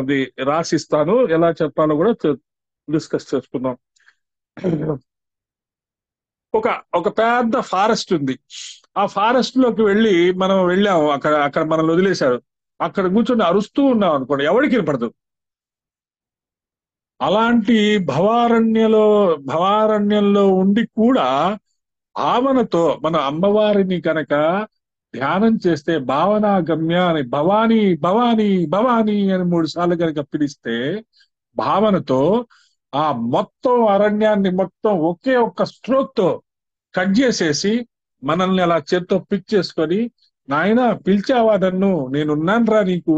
అది రాసిస్తాను, ఎలా చెప్పాలో కూడా డిస్కస్ చేసుకుందాం. ఒక పెద్ద ఫారెస్ట్ ఉంది. ఆ ఫారెస్ట్ లోకి మనం వెళ్ళాము, అక్కడ మనల్ని వదిలేశారు. అక్కడ కూర్చొని అరుస్తూ ఉన్నాం అనుకోండి, ఎవరికి వినపడదు. అలాంటి భవారణ్యంలో ఉండి కూడా భావనతో మన అమ్మవారిని కనుక ధ్యానం చేస్తే, భావనా గమ్య అని భవానీ భవానీ భవానీ అని 3 సార్లు కనుక పిలిస్తే, భావనతో ఆ మొత్తం అరణ్యాన్ని మొత్తం ఒకే ఒక్క స్ట్రోక్ తో కట్ చేసేసి మనల్ని అలా చేత్తో పిక్ చేసుకొని, నాయనా పిలిచావా నన్ను, నేనున్నాను రా నీకు,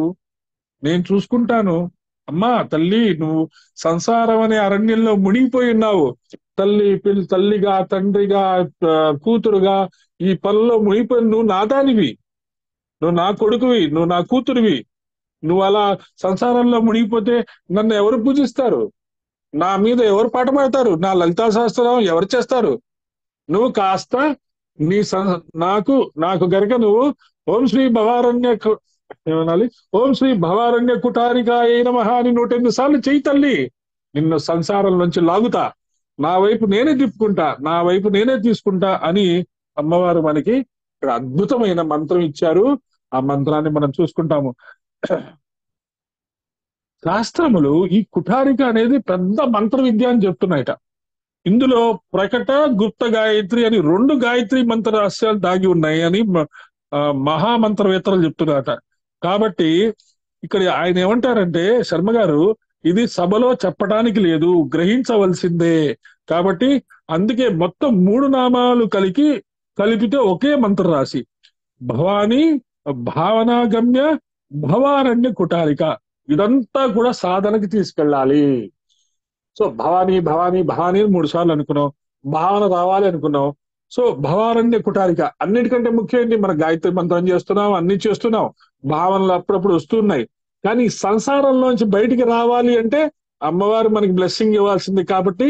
నేను చూసుకుంటాను. అమ్మా తల్లి, నువ్వు సంసారం అనే అరణ్యంలో మునిగిపోయి ఉన్నావు. తల్లిగా, తండ్రిగా, కూతురుగా ఈ పనుల్లో మునిగిపోయి, నువ్వు నా దానివి, నువ్వు నా కొడుకువి, నువ్వు నా కూతురివి. నువ్వు అలా సంసారంలో మునిగిపోతే నన్ను ఎవరు పూజిస్తారు? నా మీద ఎవరు పాట పాడతారు? నా లలితా సహస్రనామం ఎవరు చేస్తారు? నువ్వు కాస్త నీ నాకు గనక నువ్వు ఓం శ్రీ భవారణ్య ఏమనాలి, ఓం శ్రీ భవారణ్య కుటారికాయే నమః అని 108 సార్లు చెయ్యి తల్లి. నిన్ను సంసారం నుంచి లాగుతా, నా వైపు నేనే తిప్పుకుంటా, నా వైపు నేనే తీసుకుంటా అని అమ్మవారు మనకి ఇక్కడ అద్భుతమైన మంత్రం ఇచ్చారు. ఆ మంత్రాన్ని మనం చూసుకుంటాము. శాస్త్రములు ఈ కుటారిక అనేది పెద్ద మంత్ర విద్య అని చెప్తున్నాయట. ఇందులో ప్రకట, గుప్త గాయత్రి అని 2 గాయత్రి మంత్ర రహస్యాలు దాగి ఉన్నాయి అని మహామంత్రవేత్తలు చెప్తున్నారట. కాబట్టి ఇక్కడ ఆయన ఏమంటారంటే, శర్మ గారు, ఇది సభలో చెప్పడానికి లేదు, గ్రహించవలసిందే. కాబట్టి అందుకే మొత్తం 3 నామాలు కలిపితే ఒకే మంత్ర రాశి. భవానీ, భావనాగమ్య, భవారణ్య కుటారిక. ఇదంతా కూడా సాధనకి తీసుకెళ్ళాలి. సో భవానీ భవానీ భవానీ 3 సార్లు అనుకున్నాం, భావన రావాలి అనుకున్నాం. సో భవారణ్య కుటారిక అన్నిటికంటే ముఖ్యమైనది. మన గాయత్రి మంత్రం చేస్తున్నాం, అన్ని చేస్తున్నాం, భావనలు అప్పుడప్పుడు వస్తున్నాయి. కానీ సంసారంలోంచి బయటికి రావాలి అంటే అమ్మవారు మనకి బ్లెస్సింగ్ ఇవ్వాల్సింది. కాబట్టి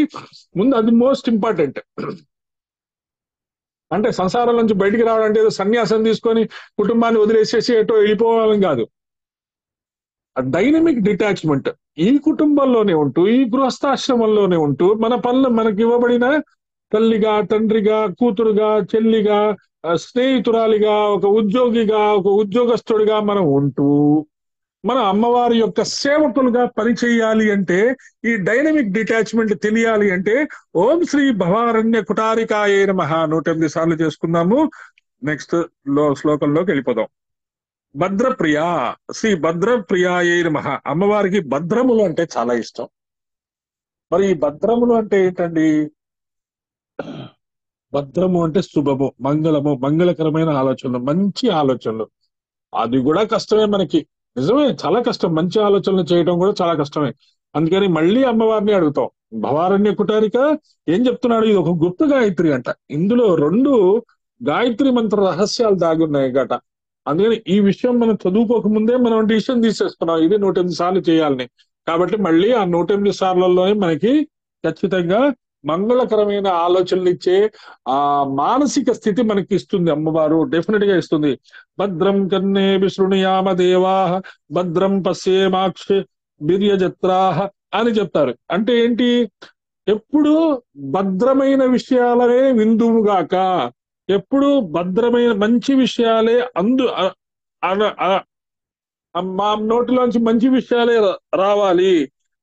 ముందు అది మోస్ట్ ఇంపార్టెంట్. అంటే సంసారం నుంచి బయటికి రావాలంటే ఏదో సన్యాసం తీసుకొని కుటుంబాన్ని వదిలేసేసి ఎటో వెళ్ళిపోవాలని కాదు. డైనమిక్ డిటాచ్మెంట్ ఈ కుటుంబంలోనే ఉంటూ, ఈ గృహస్థాశ్రమంలోనే ఉంటూ, మన పనులు మనకి ఇవ్వబడిన తల్లిగా, తండ్రిగా, కూతురుగా, చెల్లిగా, స్నేహితురాలిగా, ఒక ఉద్యోగిగా, ఒక ఉద్యోగస్తుడిగా మనం ఉంటూ మన అమ్మవారి యొక్క సేవకులుగా పనిచేయాలి అంటే, ఈ డైనమిక్ డిటాచ్మెంట్ తెలియాలి అంటే ఓం శ్రీ భవారణ్య కుటారికాయే నమః 108 సార్లు చేసుకున్నాము. నెక్స్ట్ శ్లోకంలోకి వెళ్ళిపోదాం. భద్రప్రియ, శ్రీ భద్రప్రియాయే నమః. అమ్మవారికి భద్రములు అంటే చాలా ఇష్టం. మరి ఈ భద్రములు అంటే ఏంటండి? భద్రము అంటే శుభము, మంగళము, మంగళకరమైన ఆలోచనలు, మంచి ఆలోచనలు. అది కూడా కష్టమే మనకి, నిజమే, చాలా కష్టం. మంచి ఆలోచనలు చేయడం కూడా చాలా కష్టమే. అందుకని మళ్ళీ అమ్మవారిని అడుగుతాం. భవారణ్య కుటారిక ఏం చెప్తున్నాడు? ఇది ఒక గుప్త గాయత్రి అంట. ఇందులో 2 గాయత్రి మంత్ర రహస్యాలు దాగున్నాయి గట. అందుకని ఈ విషయం మనం చదువుకోక ముందే మనం డిసిషన్ తీసేసుకున్నాం ఇది 108 సార్లు చేయాలని. కాబట్టి మళ్ళీ ఆ 108 సార్లలోనే మనకి ఖచ్చితంగా మంగళకరమైన ఆలోచనలు ఇచ్చే ఆ మానసిక స్థితి మనకి ఇస్తుంది అమ్మవారు, డెఫినెట్ గా ఇస్తుంది. భద్రం కన్నే విశృణుయామ దేవాః భద్రం పశ్యేమాక్ష బిర్యజత్రాః అని చెప్తారు. అంటే ఏంటి? ఎప్పుడు భద్రమైన విషయాలనే విందువుగాక, ఎప్పుడు భద్రమైన మంచి విషయాలే మా నోటిలోంచి మంచి విషయాలే రావాలి,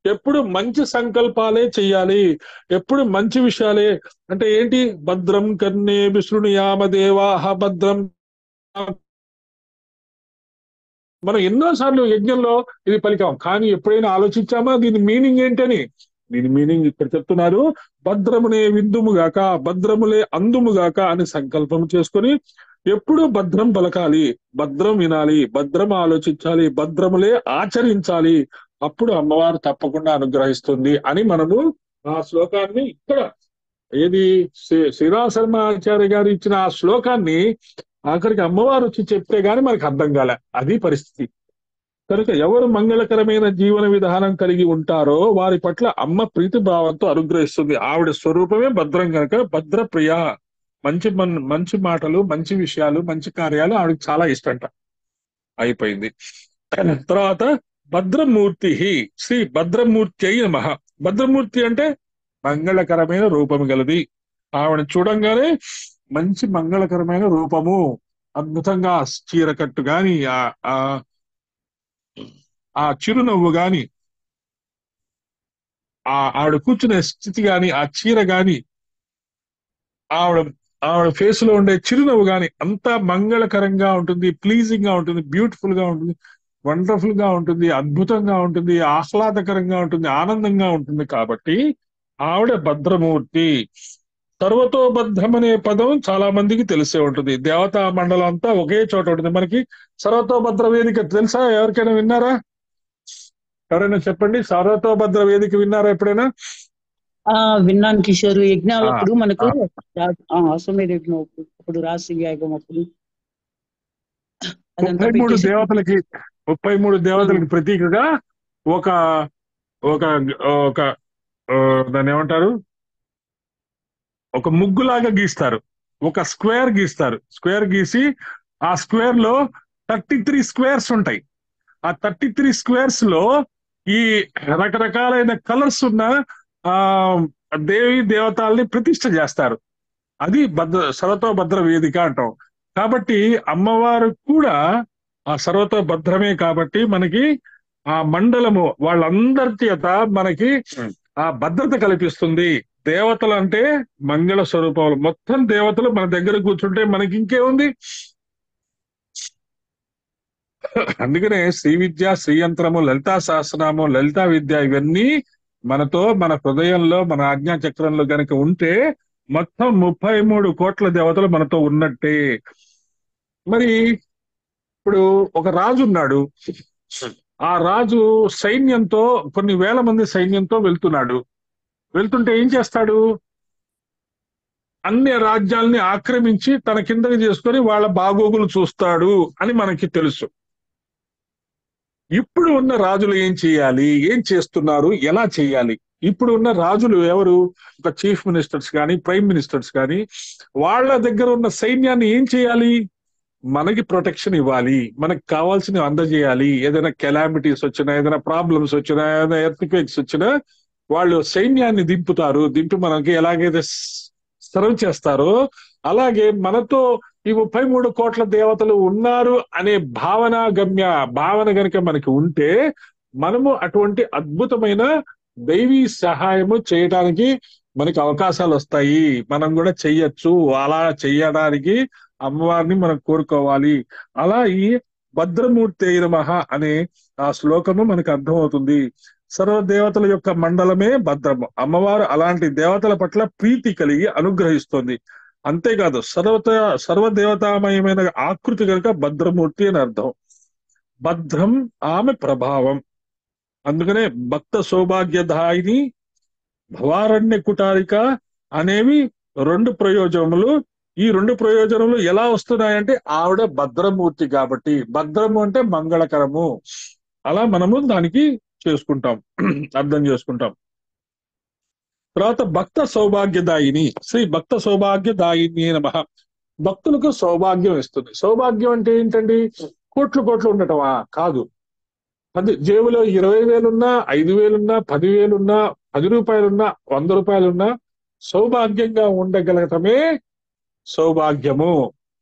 ఎప్పుడు మంచి సంకల్పాలే చెయ్యాలి, ఎప్పుడు మంచి విషయాలే. అంటే ఏంటి? భద్రం కన్నే విశృణుయామ దేవాః భద్రం. మనం ఎన్నోసార్లు యజ్ఞంలో ఇది పలికాం, కానీ ఎప్పుడైనా ఆలోచించామా దీని మీనింగ్ ఏంటని? దీని మీనింగ్ ఇక్కడ చెప్తున్నారు. భద్రమునే విందుముగాక, భద్రములే అందుముగాక అని సంకల్పం చేసుకొని ఎప్పుడు భద్రం పలకాలి, భద్రం వినాలి, భద్రం ఆలోచించాలి, భద్రములే ఆచరించాలి. అప్పుడు అమ్మవారు తప్పకుండా అనుగ్రహిస్తుంది అని మనము ఆ శ్లోకాన్ని ఇక్కడ ఏది శ్రీరామ శర్మ ఆచార్య గారు ఇచ్చిన ఆ శ్లోకాన్ని ఆఖరికి అమ్మవారు వచ్చి చెప్తే గాని మనకు అర్థం కాలే. అది పరిస్థితి. కనుక ఎవరు మంగళకరమైన జీవన విధానం కలిగి ఉంటారో వారి పట్ల అమ్మ ప్రీతి భావంతో అనుగ్రహిస్తుంది. ఆవిడ స్వరూపమే భద్రం కనుక భద్రప్రియ. మంచి మాటలు, మంచి విషయాలు, మంచి కార్యాలు ఆవిడకి చాలా ఇష్టంట. అయిపోయింది. తర్వాత భద్రమూర్తి, శ్రీ భద్రమూర్తి అయి నమః. భద్రమూర్తి అంటే మంగళకరమైన రూపము గలది. ఆవిడ చూడంగానే మంచి మంగళకరమైన రూపము, అద్భుతంగా చీరకట్టు గాని, ఆ చిరునవ్వు గాని, ఆవిడ కూర్చునే స్థితి గాని, ఆ చీర గాని, ఆవిడ ఫేస్ లో ఉండే చిరునవ్వు గాని అంతా మంగళకరంగా ఉంటుంది, ప్లీజింగ్ గా ఉంటుంది, బ్యూటిఫుల్ గా ఉంటుంది, వండర్ఫుల్ గా ఉంటుంది, అద్భుతంగా ఉంటుంది, ఆహ్లాదకరంగా ఉంటుంది, ఆనందంగా ఉంటుంది. కాబట్టి ఆవిడ భద్రమూర్తి. సర్వతోభద్రం అనే పదం చాలా మందికి తెలిసే ఉంటుంది. దేవతా మండలం అంతా ఒకే చోట ఉంటుంది. మనకి సర్వతోభద్ర వేదిక తెలుసా? ఎవరికైనా విన్నారా? ఎవరైనా చెప్పండి. సర్వతోభద్ర వేదిక విన్నారా ఎప్పుడైనా? విన్నాను కిషోర్. యజ్ఞాలప్పుడు మనకు అశ్వమేధ యజ్ఞం అప్పుడు, రాశి యాగం అప్పుడు 33 దేవతలకి ప్రతీకగా ఒక ఒక ఒక దాన్ని ఏమంటారు, ఒక ముగ్గులాగా గీస్తారు, ఒక స్క్వేర్ గీస్తారు. స్క్వేర్ గీసి ఆ స్క్వేర్ లో 33 స్క్వేర్స్ ఉంటాయి. ఆ 33 స్క్వేర్స్ లో ఈ రకరకాలైన కలర్స్ ఉన్న దేవి దేవతల్ని ప్రతిష్ఠ చేస్తారు. అది సర్వతోభద్ర వేదిక అంటాం. కాబట్టి అమ్మవారు కూడా ఆ సర్వతోభద్రమే. కాబట్టి మనకి ఆ మండలము వాళ్ళందరి చేత మనకి ఆ భద్రత కల్పిస్తుంది. దేవతలు అంటే మంగళ స్వరూపాలు. మొత్తం దేవతలు మన దగ్గర కూర్చుంటే మనకి ఇంకేముంది? అందుకనే శ్రీ విద్య, శ్రీయంత్రము, లలితా సహస్రనామం, లలితా విద్య ఇవన్నీ మనతో మన హృదయంలో, మన ఆజ్ఞా చక్రంలో గనక ఉంటే మొత్తం 33 కోట్ల దేవతలు మనతో ఉన్నట్టే. మరి ఇప్పుడు ఒక రాజు ఉన్నాడు. ఆ రాజు సైన్యంతో, కొన్ని వేల మంది సైన్యంతో వెళ్తుంటే ఏం చేస్తాడు? అన్ని రాజ్యాల్ని ఆక్రమించి తన కిందకి చేసుకొని వాళ్ళ బాగోగులు చూస్తాడు అని మనకి తెలుసు. ఇప్పుడు ఉన్న రాజులు ఏం చేయాలి, ఏం చేస్తున్నారు, ఎలా చేయాలి? ఇప్పుడు ఉన్న రాజులు ఎవరు? ఒక చీఫ్ మినిస్టర్స్ కానీ, ప్రైమ్ మినిస్టర్స్ కానీ, వాళ్ళ దగ్గర ఉన్న సైన్యాన్ని ఏం చేయాలి? మనకి ప్రొటెక్షన్ ఇవ్వాలి, మనకు కావాల్సినవి అందజేయాలి. ఏదైనా కెలామిటీస్ వచ్చినా, ఏదైనా ప్రాబ్లమ్స్ వచ్చినా, ఏదైనా ఎర్త్క్వేక్స్ వచ్చినా వాళ్ళు సైన్యాన్ని దింపి మనకి ఎలాగైతే సర్వ్ చేస్తారో అలాగే మనతో ఈ 33 కోట్ల దేవతలు ఉన్నారు అనే భావన గనుక మనకి ఉంటే మనము అటువంటి అద్భుతమైన దైవీ సహాయము చేయడానికి మనకి అవకాశాలు వస్తాయి. మనం కూడా చెయ్యొచ్చు. అలా చెయ్యడానికి అమ్మవారిని మనం కోరుకోవాలి. అలా ఈ భద్రమూర్తి నమః అనే ఆ శ్లోకము మనకు అర్థమవుతుంది. సర్వదేవతల యొక్క మండలమే భద్రము. అమ్మవారు అలాంటి దేవతల పట్ల ప్రీతి కలిగి అనుగ్రహిస్తుంది. అంతేకాదు సర్వదేవతామయమైన ఆకృతి కనుక భద్రమూర్తి అని అర్థం. భద్రం ఆమె ప్రభావం. అందుకనే భక్త సౌభాగ్యదాయిని, భవారణ్య కుటారిక అనేవి 2 ప్రయోజనములు. ఈ 2 ప్రయోజనములు ఎలా వస్తున్నాయంటే ఆవిడ భద్రమూర్తి కాబట్టి. భద్రము అంటే మంగళకరము. అలా మనము దానికి చేసుకుంటాం, అర్థం చేసుకుంటాం. తర్వాత భక్త సౌభాగ్యదాయిని, శ్రీ భక్త సౌభాగ్యదాయిని నమః. భక్తులకు సౌభాగ్యం ఇస్తుంది. సౌభాగ్యం అంటే ఏంటండి? కోట్లు ఉండటమా? కాదు. జేబులో 20,000 ఉన్నా, 5,000 ఉన్నా, 10,000 ఉన్నా, 10 రూపాయలున్నా, 100 రూపాయలున్నా సౌభాగ్యంగా ఉండగలగటమే సౌభాగ్యము.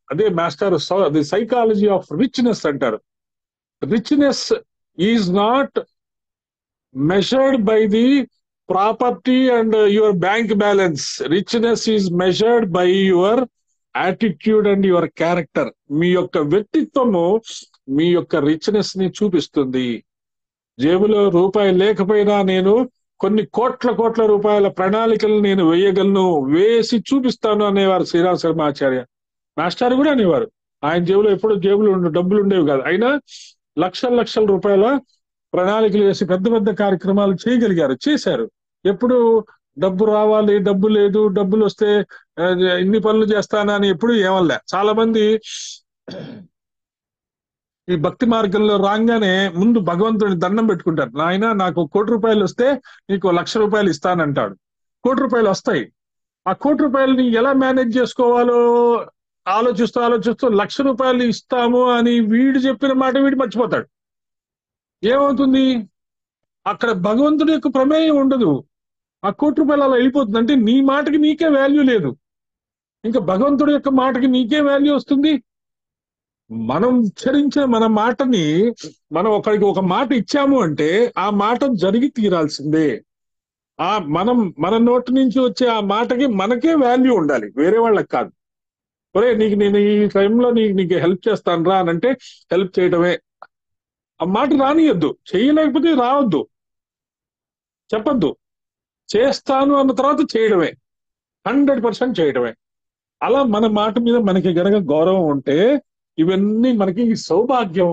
అదే master the psychology of richness అంటారు. Richness is not measured by the property and your bank balance. Richness is measured by your attitude and your character. మీ యొక్క వ్యక్తిత్వము మీ యొక్క రిచ్నెస్ ని చూపిస్తుంది. జేబులో రూపాయి లేకపోయినా నేను కొన్ని కోట్ల రూపాయల ప్రణాళికలు నేను వేయగలను, వేసి చూపిస్తాను అనేవారు శ్రీరామ శర్మ ఆచార్య. మాస్టర్ కూడా అనేవారు. ఆయన జేబులో ఎప్పుడు డబ్బులు ఉండేవి కాదు. అయినా లక్షల రూపాయల ప్రణాళికలు వేసి పెద్ద కార్యక్రమాలు చేయగలిగారు, చేశారు. ఎప్పుడు డబ్బు రావాలి, డబ్బు లేదు, డబ్బులు వస్తే ఇన్ని పనులు చేస్తానని ఎప్పుడు ఏమల్లే. చాలా మంది ఈ భక్తి మార్గంలో రాగానే ముందు భగవంతుడిని దండం పెట్టుకుంటారు. నాయన నాకు 1 కోటి రూపాయలు వస్తే నీకు 1,00,000 రూపాయలు ఇస్తానంటాడు. 1 కోటి రూపాయలు వస్తాయి. ఆ 1 కోటి రూపాయలని ఎలా మేనేజ్ చేసుకోవాలో ఆలోచిస్తూ 1,00,000 రూపాయలు ఇస్తాము అని వీడు చెప్పిన మాట వీడు మర్చిపోతాడు. ఏమవుతుంది? అక్కడ భగవంతుడి యొక్క ప్రమేయం ఉండదు. ఆ 1 కోటి రూపాయలు అలా వెళ్ళిపోతుంది. అంటే నీ మాటకి నీకే వాల్యూ లేదు, ఇంకా భగవంతుడి యొక్క మాటకి నీకే వాల్యూ వస్తుంది. మనం ఉచ్చరించిన మన మాటని మనం ఒకరికి ఒక మాట ఇచ్చాము అంటే ఆ మాట జరిగి తీరాల్సిందే. మన నోటి నుంచి వచ్చే ఆ మాటకి మనకే వాల్యూ ఉండాలి, వేరే వాళ్ళకి కాదు. ఒరే నీకు నేను ఈ టైంలో నీకు హెల్ప్ చేస్తాను రా అని అంటే హెల్ప్ చేయడమే. ఆ మాట రానియద్దు, చేయలేకపోతే రావద్దు, చెప్పద్దు. చేస్తాను అన్న తర్వాత చేయడమే, 100% చేయడమే. అలా మన మాట మీద మనకి గనక గౌరవం ఉంటే ఇవన్నీ మనకి ఈ సౌభాగ్యం,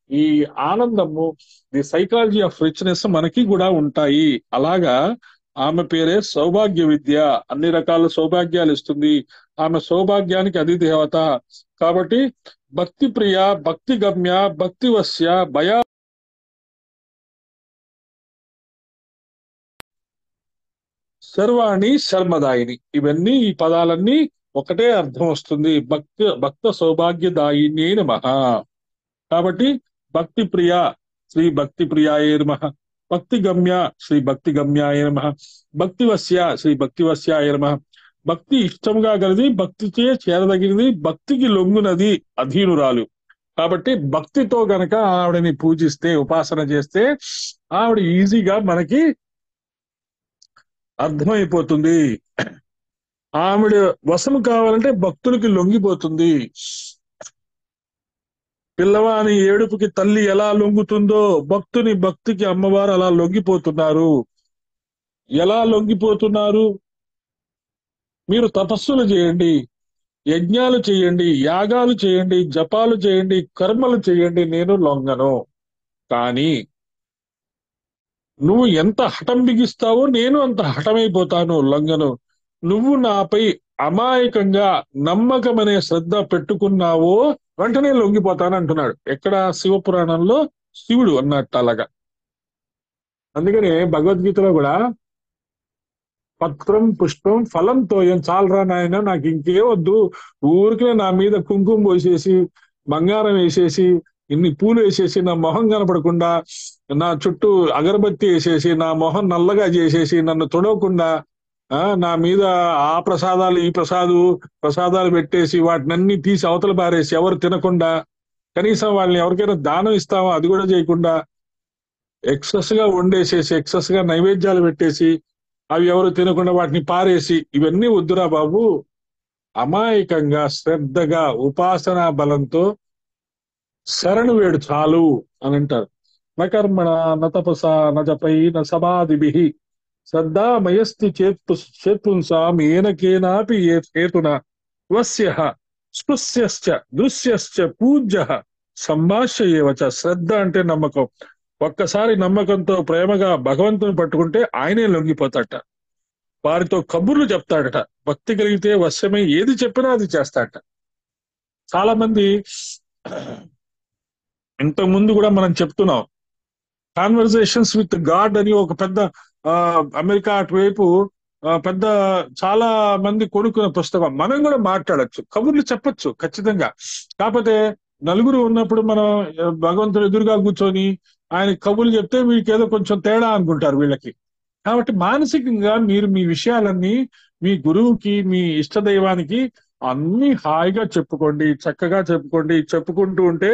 ఈ ఆనందము, ది సైకాలజీ ఆఫ్ రిచ్నెస్ మనకి కూడా ఉంటాయి. అలాగా ఆమె పేరే సౌభాగ్య విద్య. అన్ని రకాల సౌభాగ్యాలు ఇస్తుంది. ఆమె సౌభాగ్యానికి అధిదేవత కాబట్టి భక్తి ప్రియ, భక్తి గమ్య, భక్తి వశ్య, భయ సర్వాణి శర్మదాయిని. ఇవన్నీ ఈ పదాలన్నీ ఒకటే అర్థం వస్తుంది. భక్త సౌభాగ్యదాయిని నమః. కాబట్టి భక్తి ప్రియ శ్రీ భక్తి ప్రియాయ నమః, భక్తి గమ్య శ్రీ భక్తి గమ్యాయ నమః, భక్తి వశ్య శ్రీ భక్తి వశ్యాయ నమః. భక్తి ఇష్టంగా గలది, భక్తిచే చేరదగినది, భక్తికి లొంగునది, అధీనురాలు. కాబట్టి భక్తితో గనక ఆవిడని పూజిస్తే, ఉపాసన చేస్తే ఆవిడ ఈజీగా మనకి అర్థమైపోతుంది. ఆవిడ వశము కావాలంటే భక్తులకి లొంగిపోతుంది. పిల్లవాని ఏడుపుకి తల్లి ఎలా లొంగుతుందో భక్తికి అమ్మవారు అలా లొంగిపోతున్నారు. ఎలా లొంగిపోతున్నారు? మీరు తపస్సులు చేయండి, యజ్ఞాలు చేయండి, యాగాలు చేయండి, జపాలు చేయండి, కర్మలు చేయండి, నేను లొంగను. కానీ నువ్వు ఎంత హఠం బిగిస్తావో నేను అంత హఠమైపోతాను, లొంగను. నువ్వు నాపై అమాయకంగా నమ్మకం అనే శ్రద్ధ పెట్టుకున్నావో వెంటనే లొంగిపోతాను అంటున్నాడు. ఎక్కడ? శివపురాణంలో శివుడు అన్నట్టు అలాగా. అందుకనే భగవద్గీతలో కూడా పత్రం పుష్పం ఫలం తోయం, చాలరా నాయన, నాకు ఇంకే వద్దు, ఊరికే నా మీద కుంకుమ పోసేసి బంగారం వేసేసి ఇన్ని పూలు వేసేసి నా మొహం కనపడకుండా నా చుట్టూ అగరబత్తి వేసేసి నా మొహం నల్లగా చేసేసి నన్ను తొడవకుండా నా మీద ఆ ప్రసాదాలు ఈ ప్రసాదాలు పెట్టేసి వాటినన్నీ తీసి అవతల పారేసి ఎవరు తినకుండా, కనీసం వాళ్ళని ఎవరికైనా దానం ఇస్తామో అది కూడా చేయకుండా ఎక్సెస్ గా వండేసేసి ఎక్సెస్ గా నైవేద్యాలు పెట్టేసి అవి ఎవరు తినకుండా వాటిని పారేసి, ఇవన్నీ వద్దురా బాబు. అమాయకంగా శ్రద్ధగా ఉపాసనా బలంతో శరణు వేడు చాలు అని అంటారు. నకర్మణ నతపస నజపై నసమాదిభి శ్రద్ధామయస్తి చేత్పుంసాం ఏనకేనాపి హేతున వస్య స్పృశ్యశ్చ దృశ్యశ్చ పూజ్య సంభాష్య ఏవచ. శ్రద్ధ అంటే నమ్మకం. ఒక్కసారి నమ్మకంతో ప్రేమగా భగవంతుని పట్టుకుంటే ఆయనే లొంగిపోతాడట. వారితో కబుర్లు చెప్తాడట. భక్తి కలిగితే వశ్యమై ఏది చెప్పినా అది చేస్తాడట. చాలా మంది ఇంతకు ముందు కూడా మనం చెప్తున్నాం, కాన్వర్సేషన్స్ విత్ గాడ్ అని ఒక పెద్ద అమెరికా అటువైపు పెద్ద చాలా మంది కొనుక్కున్న పుస్తకం. మనం కూడా మాట్లాడచ్చు, కబుర్లు చెప్పచ్చు ఖచ్చితంగా. కాకపోతే నలుగురు ఉన్నప్పుడు మనం భగవంతుడు ఎదురుగా కూర్చొని ఆయన కబుర్లు చెప్తే వీళ్ళకి ఏదో కొంచెం తేడా అనుకుంటారు వీళ్ళకి. కాబట్టి మానసికంగా మీరు మీ విషయాలన్నీ మీ గురువుకి, మీ ఇష్ట దైవానికి అన్ని హాయిగా చెప్పుకోండి, చక్కగా చెప్పుకోండి. చెప్పుకుంటూ ఉంటే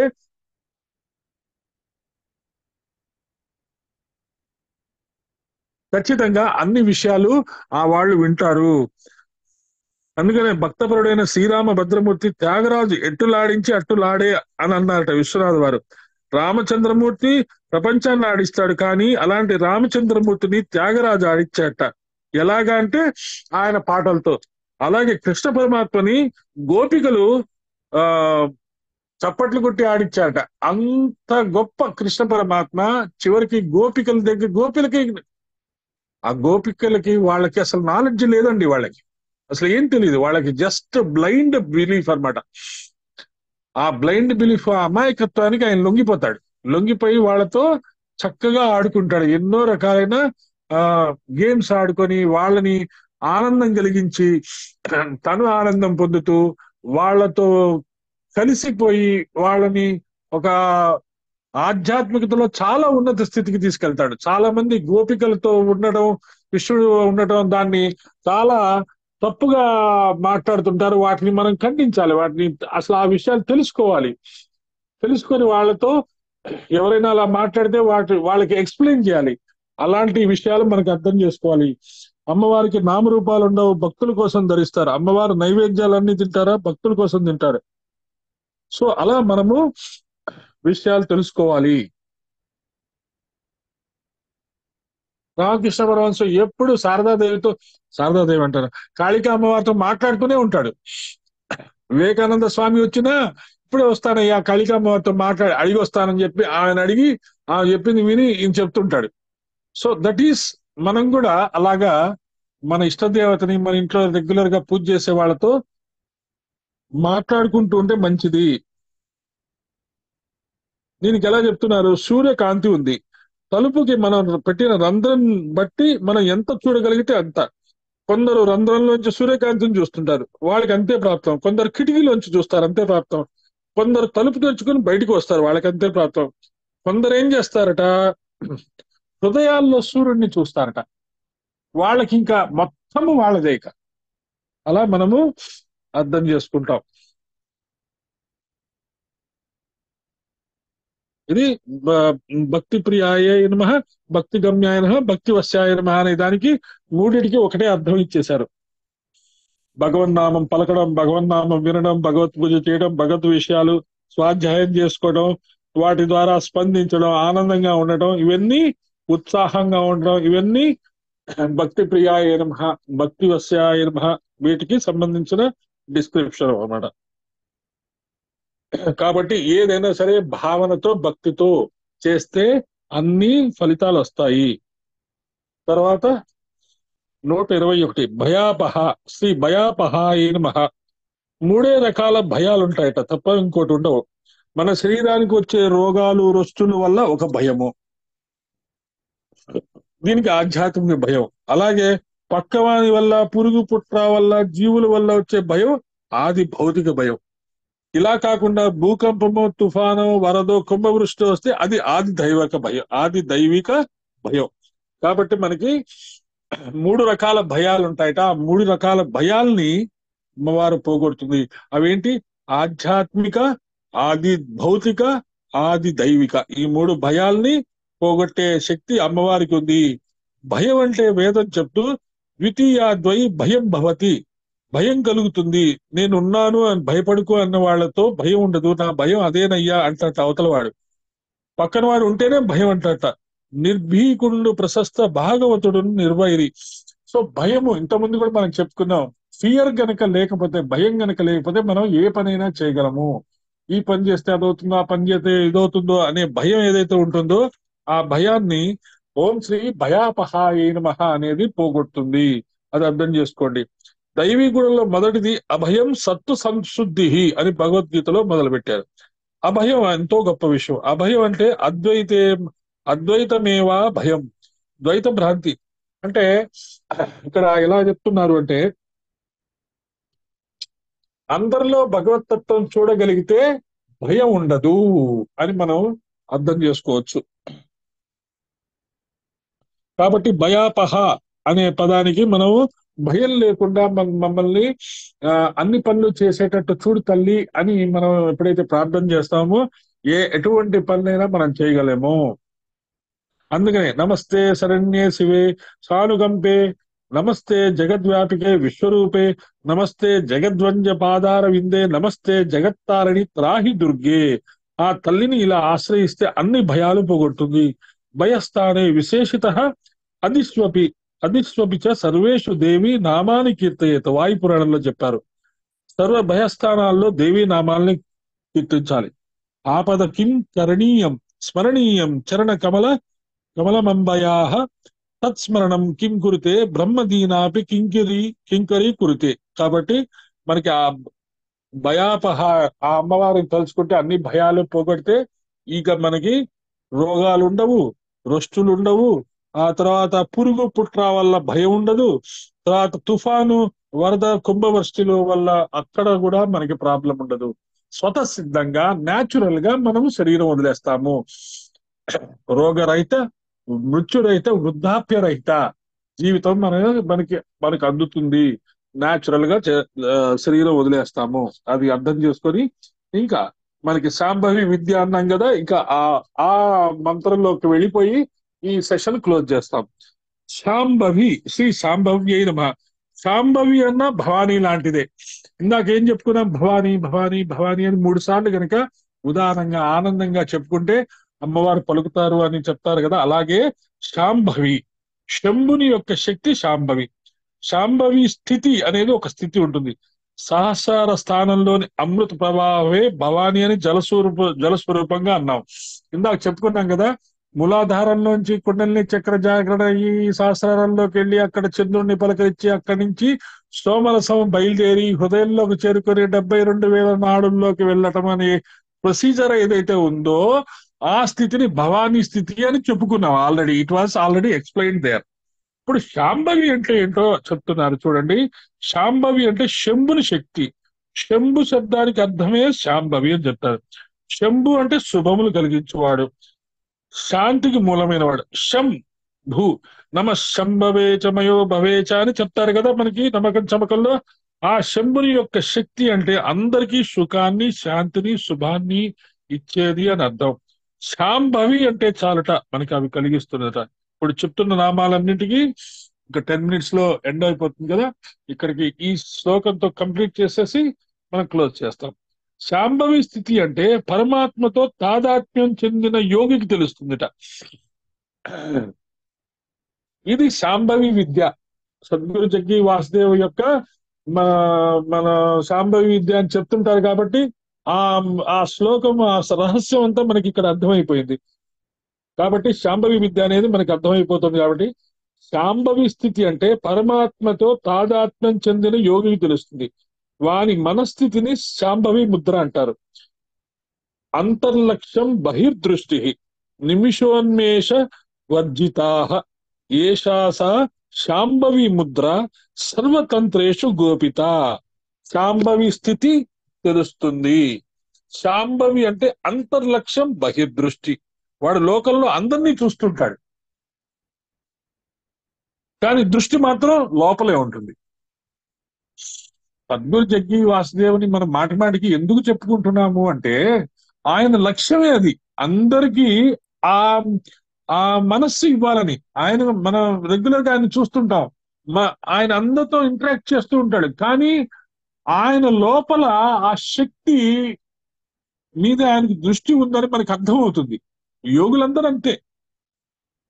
ఖచ్చితంగా అన్ని విషయాలు వాళ్ళు వింటారు. అందుకనే భక్తపరుడైన శ్రీరామ భద్రమూర్తి త్యాగరాజు ఎట్టులాడించి అట్టులాడే అని అన్నారట విశ్వనాథ్ వారు. రామచంద్రమూర్తి ప్రపంచాన్ని ఆడిస్తాడు, కానీ అలాంటి రామచంద్రమూర్తిని త్యాగరాజు ఆడిచ్చాట. ఎలాగా అంటే ఆయన పాటలతో. అలాగే కృష్ణ పరమాత్మని గోపికలు చప్పట్లు కొట్టి ఆడిచ్చారట. అంత గొప్ప కృష్ణ పరమాత్మ చివరికి గోపికల దగ్గర ఆ గోపికలకి వాళ్ళకి అసలు నాలెడ్జ్ లేదండి. వాళ్ళకి అసలు ఏం తెలియదు. వాళ్ళకి జస్ట్ బ్లైండ్ బిలీఫ్ అన్నమాట. ఆ బ్లైండ్ బిలీఫ్, ఆ అమాయకత్వానికి ఆయన లొంగిపోతాడు. లొంగిపోయి వాళ్ళతో చక్కగా ఆడుకుంటాడు. ఎన్నో రకాలైన గేమ్స్ ఆడుకొని వాళ్ళని ఆనందం కలిగించి తను ఆనందం పొందుతూ వాళ్ళతో కలిసిపోయి వాళ్ళని ఒక ఆధ్యాత్మికతలో చాలా ఉన్నత స్థితికి తీసుకెళ్తాడు. చాలా మంది గోపికలతో ఉండడం, కృష్ణుడు ఉండటం దాన్ని చాలా తప్పుగా మాట్లాడుతుంటారు. వాటిని మనం ఖండించాలి. వాటిని అసలు ఆ విషయాలు తెలుసుకోవాలి. తెలుసుకొని వాళ్ళతో ఎవరైనా అలా మాట్లాడితే వాళ్ళకి ఎక్స్ప్లెయిన్ చేయాలి. అలాంటి విషయాలు మనకు అర్థం చేసుకోవాలి. అమ్మవారికి నామరూపాలు ఉండవు, భక్తుల కోసం ధరిస్తారు. అమ్మవారు నైవేద్యాలన్నీ తింటారా? భక్తుల కోసం తింటారు. సో అలా మనము విషయాలు తెలుసుకోవాలి. రామకృష్ణ పరమహంస ఎప్పుడు శారదాదేవి అంటారు, కాళికా అమ్మవారితో మాట్లాడుతూనే ఉంటాడు. వివేకానంద స్వామి వచ్చినా ఇప్పుడే వస్తానయ్యా కాళికా అమ్మవారితో అడిగి వస్తానని చెప్పి ఆయన అడిగి చెప్పింది విని ఈయన చెప్తుంటాడు. సో దట్ ఈస్ మనం కూడా అలాగా మన ఇష్టదేవతని మన ఇంట్లో రెగ్యులర్ గా పూజ చేసే వాళ్ళతో మాట్లాడుకుంటూ ఉంటే మంచిది. దీనికి ఎలా చెప్తున్నారు? సూర్యకాంతి ఉంది, తలుపుకి మనం పెట్టిన రంధ్రం బట్టి మనం ఎంత చూడగలిగితే అంత. కొందరు రంధ్రంలోంచి సూర్యకాంతిని చూస్తుంటారు, వాళ్ళకి అంతే ప్రాప్తం. కొందరు కిటికీలోంచి చూస్తారు, అంతే ప్రాప్తం. కొందరు తలుపు తెరుచుకొని బయటకు వస్తారు, వాళ్ళకి అంతే ప్రాప్తం. కొందరు ఏం చేస్తారట, హృదయాల్లో సూర్యుడిని చూస్తారట, వాళ్ళకి ఇంకా మొత్తము వాళ్ళదే. ఇక అలా మనము అర్థం చేసుకుంటాం. ఇది భక్తి ప్రియాయ నమః, భక్తి గమ్యాయ నమః, భక్తి వశ్యాయ నమః అనే దానికి మూడిటికి ఒకటే అర్థం ఇచ్చేశారు. భగవన్నామం పలకడం, భగవన్నామం వినడం, భగవత్ పూజ చేయడం, భగవత్ విషయాలు స్వాధ్యాయం చేసుకోవడం, వాటి ద్వారా స్పందించడం, ఆనందంగా ఉండటం, ఇవన్నీ ఉత్సాహంగా ఉండడం, ఇవన్నీ భక్తి ప్రియాయ నమః, భక్తి వశ్యాయ నమః వీటికి సంబంధించిన డిస్క్రిప్షన్ అన్నమాట. కాబట్టి ఏదైనా సరే భావనతో భక్తితో చేస్తే అన్ని ఫలితాలు వస్తాయి. తర్వాత 121 భయాపహ, శ్రీ భయాపహాయ నమః. 3 రకాల భయాలు ఉంటాయట, తప్ప ఇంకోటి ఉండవు. మన శరీరానికి వచ్చే రోగాలు రొచ్చుల వల్ల ఒక భయము, దీనికి ఆధ్యాత్మిక భయం. అలాగే పక్కవాని వల్ల, పురుగు పుట్ర వల్ల, జీవుల వల్ల వచ్చే భయం ఆది భౌతిక భయం. ఇలా కాకుండా భూకంపము, తుఫాను, వరదో, కుంభవృష్టి వస్తే అది ఆది దైవిక భయం, ఆది దైవిక భయం. కాబట్టి మనకి మూడు రకాల భయాలు ఉంటాయట. ఆ మూడు రకాల భయాల్ని అమ్మవారు పోగొడుతుంది. అవేంటి? ఆధ్యాత్మిక, ఆది భౌతిక, ఆది దైవిక. ఈ మూడు భయాల్ని పోగొట్టే శక్తి అమ్మవారికి ఉంది. భయం అంటే వేదం చెప్తూ ద్వితీయాద్వై భయం భవతి, భయం కలుగుతుంది. నేనున్నాను అని భయపడుకో అన్న వాళ్ళతో భయం ఉండదు. నా భయం అదేనయ్యా అంటట అవతలవాడు. పక్కన వాడు ఉంటేనే భయం అంటట. నిర్భీకుడు ప్రశస్త భాగవతుడు నిర్వైరి. సో భయము ఇంతకుముందు కూడా మనం చెప్పుకున్నాం. ఫియర్ గనక లేకపోతే, భయం గనక లేకపోతే మనం ఏ పనైనా చేయగలము. ఈ పని చేస్తే అదవుతుందో, ఆ పని చేస్తే ఇదవుతుందో అనే భయం ఏదైతే ఉంటుందో ఆ భయాన్ని ఓం శ్రీ భయాపహాయ నమః అనేది పోగొడుతుంది. అది అర్థం చేసుకోండి. దైవీ గుణంలో మొదటిది అభయం సత్తు సంశుద్ధి అని భగవద్గీతలో మొదలు పెట్టారు. అభయం ఎంతో గొప్ప విషయం. అభయం అంటే అద్వైతమేవా భయం, ద్వైత భ్రాంతి. అంటే ఇక్కడ ఎలా చెప్తున్నారు అంటే, అందరిలో భగవతత్వం చూడగలిగితే భయం ఉండదు అని మనం అర్థం చేసుకోవచ్చు. కాబట్టి భయాపహ అనే పదానికి మనం భయం లేకుండా మమ్మల్ని అన్ని పనులు చేసేటట్టు చూడు తల్లి అని మనం ఎప్పుడైతే ప్రార్థన చేస్తామో ఎటువంటి పనులైనా మనం చేయగలేము. అందుకనే నమస్తే శరణ్యే శివే సానుకంపే, నమస్తే జగద్వ్యాపికే విశ్వరూపే, నమస్తే జగద్వంజ పాదార విందే, నమస్తే జగత్తారణి త్రాహి దుర్గే. ఆ తల్లిని ఇలా ఆశ్రయిస్తే అన్ని భయాలు పోగొడుతుంది. భయస్థానే విశేషిత అదిస్వపి చ సర్వేషు దేవి నామాని కీర్తయేత. వాయుపురాణంలో చెప్పారు. సర్వ భయస్థానాల్లో దేవీ నామాల్ని కీర్తించాలి. ఆపద కిం కరణీయం స్మరణీయం చరణ కమలమంబయాః తత్స్మరణం కిం కురితే బ్రహ్మదీనాపి కింకరీ కురితే. కాబట్టి మనకి ఆ భయాపహ, ఆ అమ్మవారిని తలుచుకుంటే అన్ని భయాలు పోగొడితే ఇక మనకి రోగాలు ఉండవు, రొస్టులు ఉండవు, ఆ తర్వాత పురుగు పుట్ర వల్ల భయం ఉండదు, తర్వాత తుఫాను, వరద, కుంభవృష్టిల వల్ల అక్కడ కూడా మనకి ప్రాబ్లం ఉండదు. స్వతసిద్ధంగా న్యాచురల్ గా మనము శరీరం వదిలేస్తాము. రోగరహిత, మృత్యురహిత, వృద్ధాప్యరహిత జీవితం మనకి అందుతుంది. న్యాచురల్ గా శరీరం వదిలేస్తాము. అది అర్థం చేసుకొని ఇంకా మనకి శాంభవి విద్య అన్నాం కదా, ఇంకా ఆ మంత్రంలోకి వెళ్ళిపోయి ఈ సెషన్ క్లోజ్ చేస్తాం. శాంభవి, శ్రీ శాంభవ్యై నమః. శాంభవి అన్న భవానీ లాంటిదే. ఇందాకేం చెప్పుకున్నాం? భవానీ భవానీ భవానీ అని 3 సార్లు గనక ఉదారంగా ఆనందంగా చెప్పుకుంటే అమ్మవారు పలుకుతారు అని చెప్తారు కదా. అలాగే శాంభవి, శంభుని యొక్క శక్తి శాంభవి. శాంభవి స్థితి అనేది ఒక స్థితి ఉంటుంది. సహస్రార స్థానంలోని అమృత ప్రవాహమే భవానీ అని జలస్వరూపంగా అన్నాం. ఇందాక చెప్పుకున్నాం కదా, మూలాధారంలోంచి కుండలిని చక్ర జాగరణ ఈ సహస్రారంలోకి వెళ్ళి అక్కడ చంద్రుడిని పలకరించి అక్కడి నుంచి సోమరసం బయలుదేరి హృదయంలోకి చేరుకొని 72,000 నాడుల్లోకి వెళ్ళటం అనే ప్రొసీజర్ ఏదైతే ఉందో ఆ స్థితిని భవానీ స్థితి అని చెప్పుకున్నాం already. It was already explain there. ఇప్పుడు శాంభవి అంటే ఏంటో చెప్తున్నారు చూడండి. శాంభవి అంటే శంభుని శక్తి. శంభు శబ్దానికి అర్థమే శాంభవి అని చెప్తారు. శంభు అంటే శుభములు కలిగించేవాడు, శాంతికి మూలమైన వాడు. శం భూ నమ శంభవేచ మయో భవేచ అని చెప్తారు కదా మనకి నమ్మకం చమకంలో. ఆ శంభుని యొక్క శక్తి అంటే అందరికీ సుఖాన్ని, శాంతిని, శుభాన్ని ఇచ్చేది అని అర్థం. శాంభవి అంటే చాలట మనకి అవి కలిగిస్తున్నట. ఇప్పుడు చెప్తున్న నామాలన్నింటికి ఇంకా 10 minutes లో ఎండ్ అయిపోతుంది కదా. ఇక్కడికి ఈ శ్లోకంతో కంప్లీట్ చేసేసి మనం క్లోజ్ చేస్తాం. శాంభవి స్థితి అంటే పరమాత్మతో తాదాత్మ్యం చెందిన యోగికి తెలుస్తుందిట. ఇది శాంభవి విద్య. సద్గురు జగ్గి వాసుదేవ్ యొక్క మన శాంభవి విద్య అని చెప్తుంటారు కాబట్టి ఆ శ్లోకం, ఆ రహస్యం అంతా మనకి ఇక్కడ అర్థమైపోయింది. కాబట్టి శాంభవి విద్య అనేది మనకి అర్థమైపోతుంది. కాబట్టి శాంభవి స్థితి అంటే పరమాత్మతో తాదాత్మ్యం చెందిన యోగికి తెలుస్తుంది. వాని మనస్థితిని శాంభవి ముద్ర అంటారు. అంతర్లక్ష్యం బహిర్దృష్టి నిమిషోన్మేష వర్జితాః ఏషాసా శాంభవి ముద్ర సర్వతంత్రేషు గోపిత. శాంభవి స్థితి తెలుస్తుంది. శాంభవి అంటే అంతర్లక్ష్యం బహిర్దృష్టి. వాడు లోకంలో అందరినీ చూస్తుంటాడు. కానీ దృష్టి మాత్రం లోపలే ఉంటుంది. సద్గురు జగ్గి వాసుదేవుని మనం మాటి మాటికి ఎందుకు చెప్పుకుంటున్నాము అంటే ఆయన లక్ష్యమే అది. అందరికీ ఆ ఆ మనస్సు ఇవ్వాలని. ఆయన మనం రెగ్యులర్ గా ఆయన చూస్తుంటాం, ఆయన అందరితో ఇంటరాక్ట్ చేస్తూ ఉంటాడు. కానీ ఆయన లోపల ఆ శక్తి మీద ఆయనకి దృష్టి ఉందని మనకు అర్థమవుతుంది. యోగులందరూ అంతే.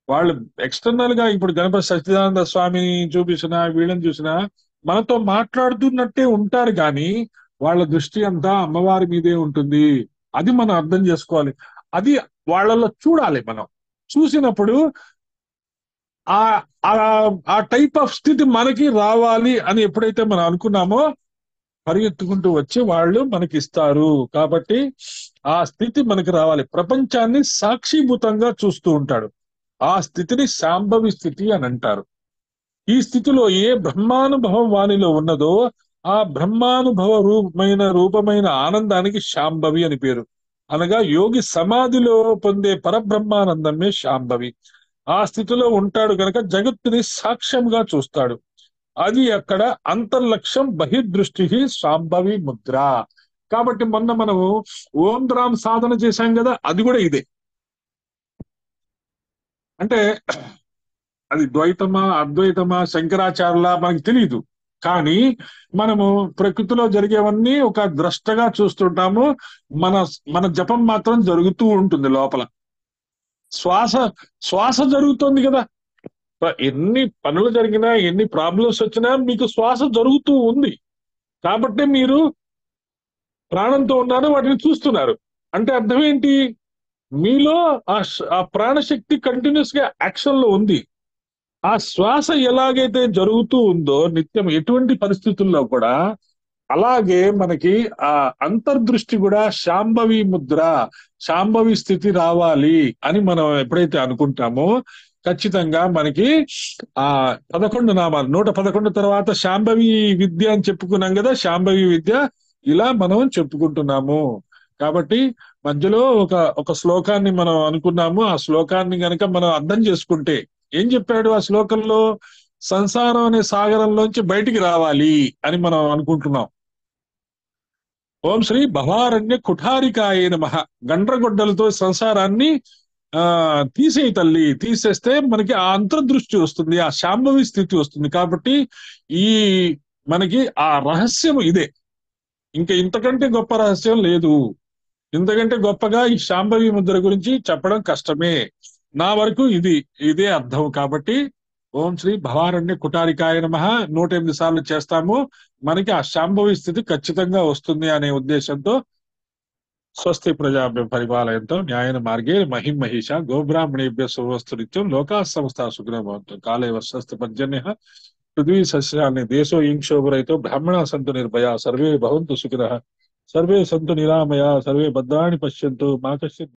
వాళ్ళు ఎక్స్టర్నల్ గా ఇప్పుడు గణపతి సచ్చిదానంద స్వామిని చూపించినా వీళ్ళని చూసినా మనతో మాట్లాడుతున్నట్టే ఉంటారు, కానీ వాళ్ళ దృష్టి అంతా అమ్మవారి మీదే ఉంటుంది. అది మనం అర్థం చేసుకోవాలి. అది వాళ్ళలో చూడాలి. మనం చూసినప్పుడు ఆ ఆ టైప్ ఆఫ్ స్థితి మనకి రావాలి అని ఎప్పుడైతే మనం అనుకున్నామో పరిగెత్తుకుంటూ వచ్చి వాళ్ళు మనకి ఇస్తారు. కాబట్టి ఆ స్థితి మనకి రావాలి. ప్రపంచాన్ని సాక్షిభూతంగా చూస్తూ ఉంటాడు. ఆ స్థితిని శాంభవి స్థితి అని అంటారు. ఈ స్థితిలో ఏ బ్రహ్మానుభవం వానిలో ఉన్నదో ఆ బ్రహ్మానుభవ రూపమైన ఆనందానికి శాంభవి అని పేరు. అనగా యోగి సమాధిలో పొందే పరబ్రహ్మానందమే శాంభవి. ఆ స్థితిలో ఉంటాడు కనుక జగత్తుని సాక్ష్యంగా చూస్తాడు. అది అక్కడ అంతర్లక్ష్యం బహిర్దృష్టి శాంభవి ముద్ర. కాబట్టి మొన్న మనము ఓం రామ్ సాధన చేశాం కదా, అది కూడా ఇదే. అంటే అది ద్వైతమా అద్వైతమా శంకరాచార్యుల మనకు తెలియదు, కానీ మనము ప్రకృతిలో జరిగేవన్నీ ఒక ద్రష్టగా చూస్తుంటాము. మన జపం మాత్రం జరుగుతూ ఉంటుంది లోపల. శ్వాస జరుగుతోంది కదా. ఎన్ని పనులు జరిగినా ఎన్ని ప్రాబ్లమ్స్ వచ్చినా మీకు శ్వాస జరుగుతూ ఉంది. కాబట్టి మీరు ప్రాణంతో ఉన్నారు, వాటిని చూస్తున్నారు. అంటే అర్థం ఏంటి? మీలో ఆ ప్రాణశక్తి కంటిన్యూస్ గా యాక్షన్ లో ఉంది. ఆ శ్వాస ఎలాగైతే జరుగుతూ ఉందో నిత్యం ఎటువంటి పరిస్థితుల్లో కూడా, అలాగే మనకి ఆ అంతర్దృష్టి కూడా శాంభవి ముద్ర, శాంభవి స్థితి రావాలి అని మనం ఎప్పుడైతే అనుకుంటామో ఖచ్చితంగా మనకి ఆ 11 నామాలు 111 తర్వాత శాంభవి విద్య అని చెప్పుకున్నాం కదా. శాంభవి విద్య ఇలా మనం చెప్పుకుంటున్నాము. కాబట్టి మధ్యలో ఒక శ్లోకాన్ని మనం అనుకున్నాము. ఆ శ్లోకాన్ని గనక మనం అర్థం చేసుకుంటే ఏం చెప్పాడు ఆ శ్లోకంలో? సంసారం అనే సాగరంలోంచి బయటికి రావాలి అని మనం అనుకుంటున్నాం. ఓం శ్రీ భవారణ్య కుఠారికాయ నమః. గండ్రగొడ్డలతో సంసారాన్ని తీసేయి తల్లి. తీసేస్తే మనకి ఆ అంతర్దృష్టి వస్తుంది, ఆ శాంభవి స్థితి వస్తుంది. కాబట్టి ఈ మనకి ఆ రహస్యం ఇదే. ఇంకా ఇంతకంటే గొప్ప రహస్యం లేదు. ఇంతకంటే గొప్పగా ఈ శాంభవి ముద్ర గురించి చెప్పడం కష్టమే. నా వరకు ఇదే అర్థం. కాబట్టి ఓం శ్రీ భవారణ్య కుటారికాయ నమః 108 సార్లు చేస్తాము. మనకి ఆ శాంభవి స్థితి ఖచ్చితంగా వస్తుంది అనే ఉద్దేశంతో స్వస్తి ప్రజాభ్య పరిపాలయంతో న్యాయన మార్గే మహిం మహిష గోబ్రాహ్మణేభ్య శుభమస్తు నిత్యం. లోకా సమస్తా సుఖినో భవంతు. కాలే వర్షస్తు పర్జన్యః పృథ్వీ సస్యాన్ని దేశో ఇంక్షోభరయితో బ్రాహ్మణా సంతు నిర్భయా సర్వే భవంతు సుఖినః సర్వే సంతు నిరామయా సర్వే భద్రాణి పశ్యంతు మా కశ్చిత్